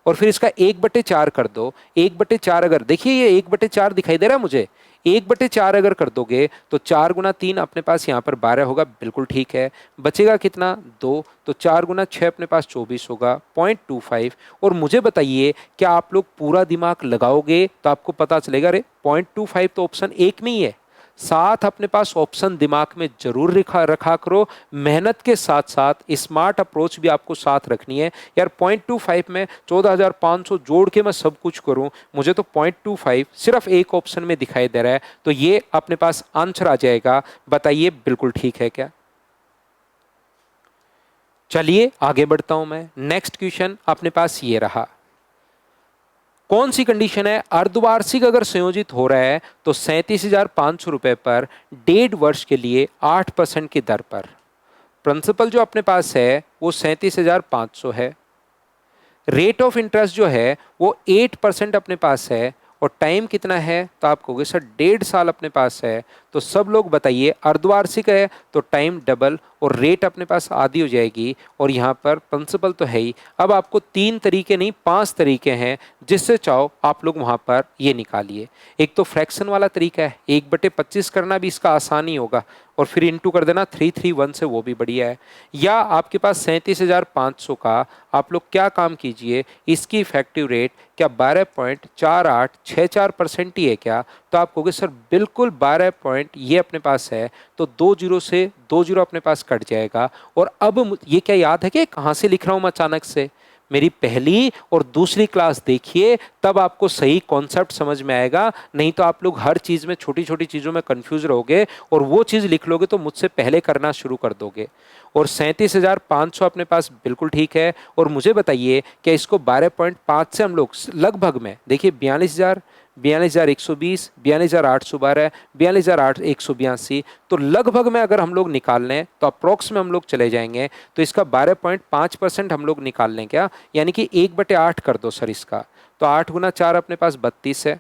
और फिर इसका 1/4 कर दो। 1/4 अगर देखिए ये 1/4 दिखाई दे रहा है मुझे, 1/4 अगर कर दोगे तो 4 गुना 3 अपने पास यहाँ पर 12 होगा, बिल्कुल ठीक है। बचेगा कितना, 2, तो 4 गुना 6 अपने पास 24 होगा, 0.25। और मुझे बताइए, क्या आप लोग पूरा दिमाग लगाओगे तो आपको पता चलेगा अरे 0.25 तो ऑप्शन एक में ही है। साथ अपने पास ऑप्शन दिमाग में जरूर रखा करो, मेहनत के साथ साथ स्मार्ट अप्रोच भी आपको साथ रखनी है। यार 0.25 में 14,500 जोड़ के मैं सब कुछ करूं, मुझे तो 0.25 सिर्फ एक ऑप्शन में दिखाई दे रहा है, तो ये अपने पास आंसर आ जाएगा। बताइए बिल्कुल ठीक है क्या? चलिए आगे बढ़ता हूं मैं। नेक्स्ट क्वेश्चन अपने पास ये रहा, कौन सी कंडीशन है, अर्धवार्षिक अगर संयोजित हो रहा है तो 37,500 रुपए पर 1.5 वर्ष के लिए 8% की दर पर। प्रिंसिपल जो अपने पास है वो 37,500 है, रेट ऑफ इंटरेस्ट जो है वो 8% अपने पास है, और टाइम कितना है? तो आप कहोगे सर 1.5 साल अपने पास है। तो सब लोग बताइए, अर्धवार्षिक है तो टाइम डबल और रेट अपने पास आधी हो जाएगी, और यहाँ पर प्रिंसिपल तो है ही। अब आपको 3 तरीके नहीं 5 तरीके हैं, जिससे चाहो आप लोग वहाँ पर ये निकालिए। एक तो फ्रैक्शन वाला तरीका है, 1/25 करना भी इसका आसान ही होगा, और फिर इंटू कर देना 331 से, वो भी बढ़िया है। या आपके पास 37,500 का आप लोग क्या काम कीजिए, इसकी इफेक्टिव रेट क्या 12.4864% ही है क्या? तो आप कहोगे सर बिल्कुल 12 पॉइंट ये अपने पास है, तो 2 जीरो से 2 जीरो अपने पास कट जाएगा। और अब ये क्या याद है कि कहाँ से लिख रहा हूँ मैं अचानक से? मेरी पहली और दूसरी क्लास देखिए, तब आपको सही कॉन्सेप्ट समझ में आएगा। नहीं तो आप लोग हर चीज़ में, छोटी छोटी चीज़ों में कंफ्यूज रहोगे, और वो चीज़ लिख लोगे तो मुझसे पहले करना शुरू कर दोगे। और 37,500 अपने पास बिल्कुल ठीक है। और मुझे बताइए, क्या इसको 12.5 से हम लोग लगभग में देखिए, 42,000, 42,120, 42,812, 42,182, तो लगभग में अगर हम लोग निकाल लें तो अप्रोक्स में हम लोग चले जाएंगे, तो इसका 12.5% हम लोग निकाल लें क्या? यानी कि 1/8 कर दो सर इसका, तो 8 गुना 4 अपने पास 32 है,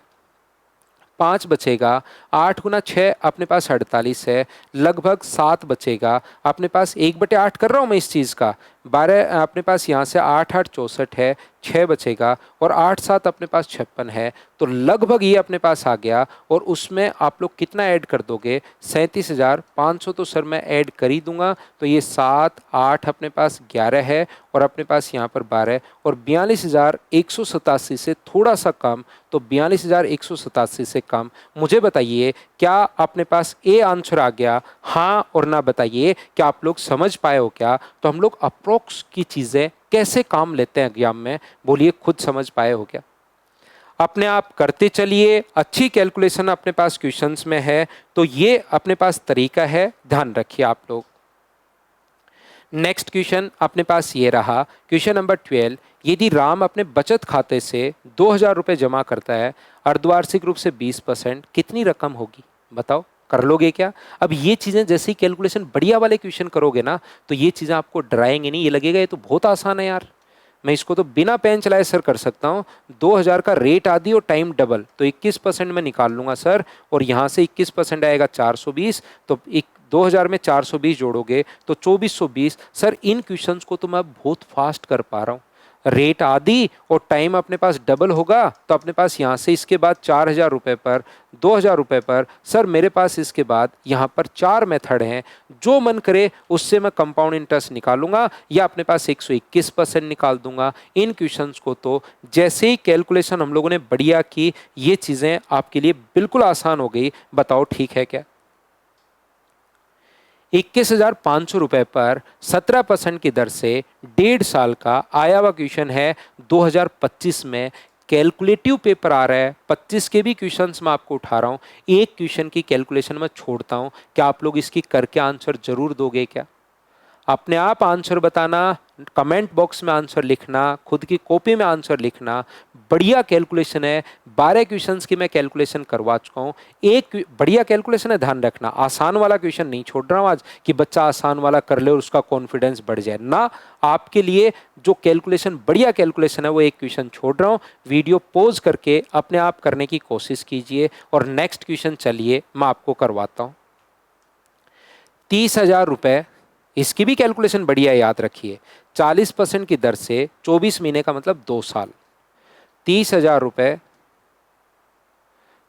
5 बचेगा, 8 गुना 6 अपने पास 48 है, लगभग 7 बचेगा अपने पास। 1/8 कर रहा हूँ मैं इस चीज़ का, 12 अपने पास यहाँ से 8 8 64 है, 6 बचेगा और 8 7 अपने पास 56 है। तो लगभग ये अपने पास आ गया और उसमें आप लोग कितना ऐड कर दोगे? 37,500 तो सर मैं ऐड कर ही दूंगा। तो ये 7 8 अपने पास 11 है और अपने पास यहाँ पर 12 और 42,187 से थोड़ा सा कम, तो 42,187 से कम। मुझे बताइए क्या अपने पास ए आंसर आ गया? हाँ और ना बताइए, क्या आप लोग समझ पाए हो क्या? तो हम लोग अप्रोक्स की चीज़ें कैसे काम लेते हैं एग्जाम में, बोलिए खुद समझ पाए हो क्या? अपने आप करते चलिए, अच्छी कैलकुलेशन अपने पास क्वेश्चंस में है, तो ये अपने पास तरीका है, ध्यान रखिए आप लोग। नेक्स्ट क्वेश्चन अपने पास ये रहा, क्वेश्चन नंबर 12। यदि राम अपने बचत खाते से 2,000 रुपये जमा करता है अर्धवार्षिक रूप से 20%, कितनी रकम होगी? बताओ, कर लोगे क्या? अब ये चीज़ें जैसे ही कैलकुलेशन बढ़िया वाले क्वेश्चन करोगे ना, तो ये चीज़ें आपको डराएंगे नहीं, ये लगेगा ये तो बहुत आसान है यार, मैं इसको तो बिना पेन चलाए सर कर सकता हूँ। 2,000 का रेट आधी और टाइम डबल, तो 21% में निकाल लूंगा सर, और यहाँ से 21% आएगा 420, तो 2,000 में 420 जोड़ोगे तो 2,420। सर इन क्वेश्चंस को तो मैं बहुत फास्ट कर पा रहा हूँ, रेट आधी और टाइम अपने पास डबल होगा, तो अपने पास यहाँ से इसके बाद 4,000 रुपये पर, 2,000 रुपये पर। सर मेरे पास इसके बाद यहाँ पर 4 मेथड हैं, जो मन करे उससे मैं कंपाउंड इंटरेस्ट निकालूंगा या अपने पास 121% निकाल दूंगा। इन क्वेश्चंस को तो जैसे ही कैलकुलेशन हम लोगों ने बढ़िया की, ये चीज़ें आपके लिए बिल्कुल आसान हो गई। बताओ ठीक है क्या? 21,500 रुपये पर 17% की दर से 1.5 साल का आया हुआ क्वेश्चन है 2025 में। कैलकुलेटिव पेपर आ रहा है, 25 के भी क्वेश्चंस मैं आपको उठा रहा हूँ, एक क्वेश्चन की कैलकुलेशन मैं छोड़ता हूँ। क्या आप लोग इसकी करके आंसर जरूर दोगे क्या? अपने आप आंसर बताना, कमेंट बॉक्स में आंसर लिखना, खुद की कॉपी में आंसर लिखना। बढ़िया कैलकुलेशन है, 12 क्वेश्चंस की मैं कैलकुलेशन करवा चुका हूँ। एक बढ़िया कैलकुलेशन है, ध्यान रखना, आसान वाला क्वेश्चन नहीं छोड़ रहा हूँ आज कि बच्चा आसान वाला कर ले और उसका कॉन्फिडेंस बढ़ जाए ना। आपके लिए जो कैलकुलेशन बढ़िया कैलकुलेशन है वो एक क्वेश्चन छोड़ रहा हूँ। वीडियो पॉज करके अपने आप करने की कोशिश कीजिए और नेक्स्ट क्वेश्चन चलिए मैं आपको करवाता हूँ। 30,000 रुपये, इसकी भी कैलकुलेशन बढ़िया याद रखिए। 40% की दर से 24 महीने का मतलब 2 साल। 30,000 रुपये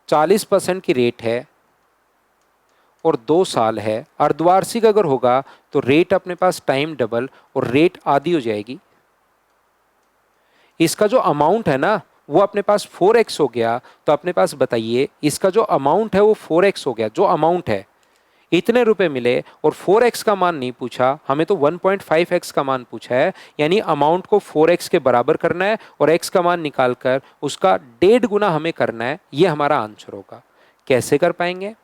40% की रेट है और 2 साल है। अर्धवार्षिक अगर होगा तो रेट अपने पास टाइम डबल और रेट आधी हो जाएगी। इसका जो अमाउंट है ना वो अपने पास 4x हो गया, तो अपने पास बताइए इसका जो अमाउंट है वो 4x हो गया। जो अमाउंट है इतने रुपए मिले और 4x का मान नहीं पूछा हमें, तो 1.5x का मान पूछा है, यानी अमाउंट को 4x के बराबर करना है और x का मान निकालकर उसका 1.5 गुना हमें करना है। ये हमारा आंसर होगा। कैसे कर पाएंगे?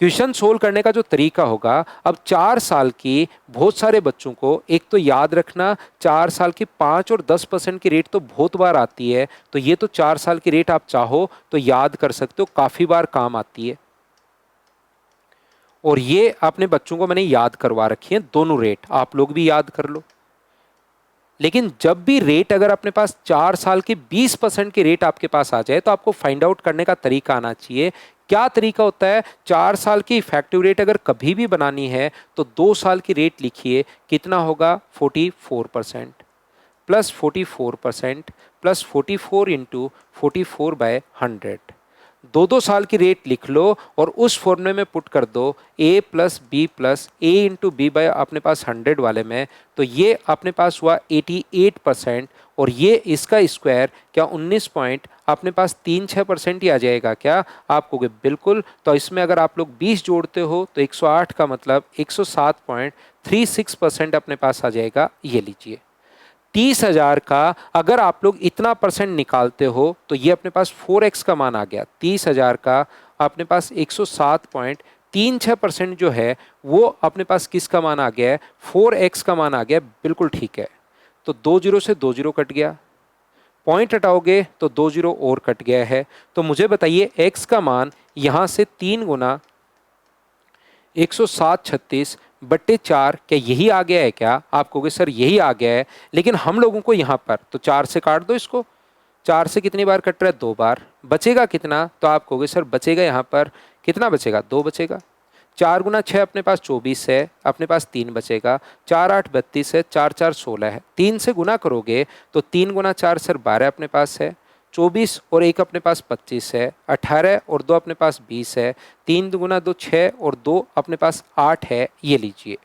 क्वेश्चन सोल्व करने का जो तरीका होगा, अब 4 साल की बहुत सारे बच्चों को एक तो याद रखना, 4 साल की 5 और 10% की रेट तो बहुत बार आती है, तो ये तो 4 साल की रेट आप चाहो तो याद कर सकते हो, काफ़ी बार काम आती है। और ये अपने बच्चों को मैंने याद करवा रखी है दोनों रेट, आप लोग भी याद कर लो। लेकिन जब भी रेट अगर अपने पास 4 साल की 20% की रेट आपके पास आ जाए, तो आपको फाइंड आउट करने का तरीका आना चाहिए। क्या तरीका होता है? 4 साल की इफेक्टिव रेट अगर कभी भी बनानी है तो 2 साल की रेट लिखिए, कितना होगा? 44% प्लस 44% प्लस 44 इंटू 44/100। 2 साल की रेट लिख लो और उस फॉर्मूले में पुट कर दो a plus B plus A into B by अपने पास 100 वाले में, तो ये अपने पास हुआ 88%। और ये इसका स्क्वायर क्या 19 पॉइंट अपने पास 3-6% ही आ जाएगा क्या? आप कहोगे बिल्कुल। तो इसमें अगर आप लोग 20 जोड़ते हो तो 108 का मतलब 107.36% अपने पास आ जाएगा। ये लीजिए 30,000 का अगर आप लोग इतना परसेंट निकालते हो तो ये अपने पास 4x का मान आ गया। 30,000 का अपने पास 107.36% जो है वो अपने पास किसका मान आ गया है? 4x का मान आ गया। बिल्कुल ठीक है। तो 2 जीरो से 2 जीरो कट गया, पॉइंट हटाओगे तो 2 जीरो और कट गया है। तो मुझे बताइए x का मान यहाँ से 3 गुना 107.36/4, क्या यही आ गया है क्या? आप कहोगे सर यही आ गया है, लेकिन हम लोगों को यहाँ पर तो 4 से काट दो इसको, 4 से कितनी बार कट रहा है? 2 बार। बचेगा कितना? तो आप कहोगे सर बचेगा यहाँ पर कितना बचेगा? 2 बचेगा। 4 गुना 6 अपने पास 24 है, अपने पास 3 बचेगा। 4 8 32 है, 4 4 16 है। 3 से गुना करोगे तो 3 गुना 4 सर 12 अपने पास है। 24 और 1 अपने पास 25 है। 18 और 2 अपने पास 20 है। 3 गुना 2 6 और 2 अपने पास 8 है। ये लीजिए।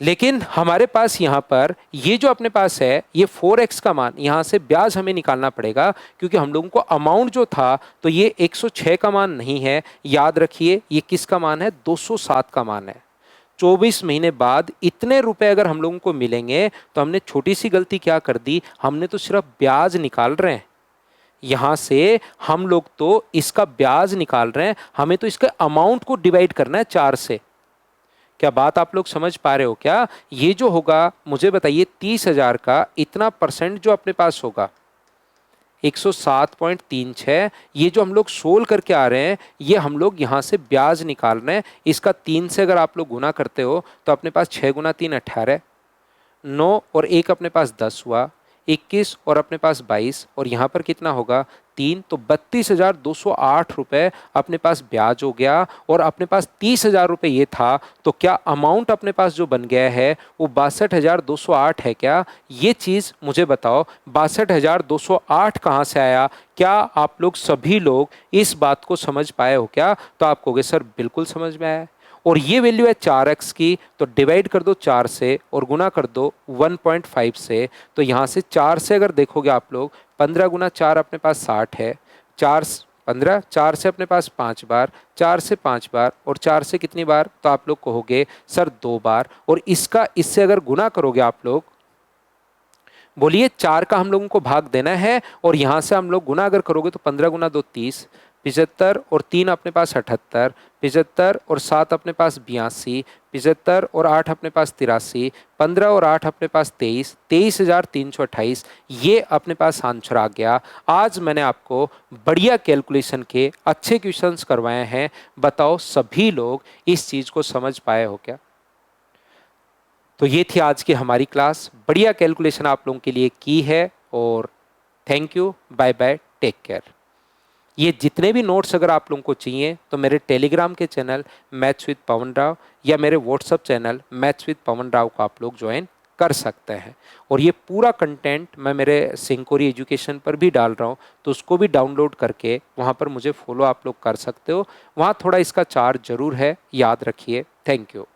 लेकिन हमारे पास यहाँ पर ये जो अपने पास है ये 4x का मान, यहाँ से ब्याज हमें निकालना पड़ेगा क्योंकि हम लोगों को अमाउंट जो था तो ये 106 का मान नहीं है। याद रखिए ये किसका मान है? 207 का मान है। 24 महीने बाद इतने रुपए अगर हम लोगों को मिलेंगे तो हमने छोटी सी गलती क्या कर दी, हमने तो सिर्फ ब्याज निकाल रहे हैं। यहां से हम लोग तो इसका ब्याज निकाल रहे हैं, हमें तो इसके अमाउंट को डिवाइड करना है 4 से। क्या बात आप लोग समझ पा रहे हो क्या? ये जो होगा मुझे बताइए 30,000 का इतना परसेंट जो अपने पास होगा 107.36, ये जो हम लोग सोल करके आ रहे हैं ये हम लोग यहाँ से ब्याज निकाल रहे हैं। इसका 3 से अगर आप लोग गुना करते हो तो अपने पास 6 गुना 3 18, 9 और 1 अपने पास 10 हुआ, 21 और अपने पास 22 और यहाँ पर कितना होगा 3, तो 32,208 रुपये अपने पास ब्याज हो गया। और अपने पास 30,000 रुपये ये था, तो क्या अमाउंट अपने पास जो बन गया है वो 62,208 है क्या? ये चीज़ मुझे बताओ 62,208 कहाँ से आया? क्या आप लोग सभी लोग इस बात को समझ पाए हो क्या? तो आप कहोगे सर बिल्कुल समझ में आया। और ये वैल्यू है 4x की, तो डिवाइड कर दो 4 से और गुना कर दो 1.5 से। तो यहाँ से 4 से अगर देखोगे आप लोग 15 गुना 4 अपने पास 60 है। 4 15, 4 से अपने पास 5 बार, 4 से 5 बार और 4 से कितनी बार? तो आप लोग कहोगे सर 2 बार। और इसका इससे अगर गुना करोगे आप लोग, बोलिए 4 का हम लोगों को भाग देना है और यहाँ से हम लोग गुना अगर करोगे तो 15 गुना 2 30, 75 और 3 अपने पास 78, 75 और 7 अपने पास 82, 75 और 8 अपने पास 83, 15 और 8 अपने पास 23, 23,328, ये अपने पास आंसर आ गया। आज मैंने आपको बढ़िया कैलकुलेशन के अच्छे क्वेश्चंस करवाए हैं। बताओ सभी लोग इस चीज़ को समझ पाए हो क्या? तो ये थी आज की हमारी क्लास। बढ़िया कैलकुलेशन आप लोगों के लिए की है और thank you, bye bye, take care. ये जितने भी नोट्स अगर आप लोगों को चाहिए तो मेरे टेलीग्राम के चैनल मैथ्स विद पवन राव या मेरे व्हाट्सअप चैनल मैथ्स विद पवन राव को आप लोग ज्वाइन कर सकते हैं। और ये पूरा कंटेंट मैं मेरे सिंकोरी एजुकेशन पर भी डाल रहा हूँ, तो उसको भी डाउनलोड करके वहाँ पर मुझे फॉलो आप लोग कर सकते हो। वहाँ थोड़ा इसका चार्ज ज़रूर है, याद रखिए। Thank you.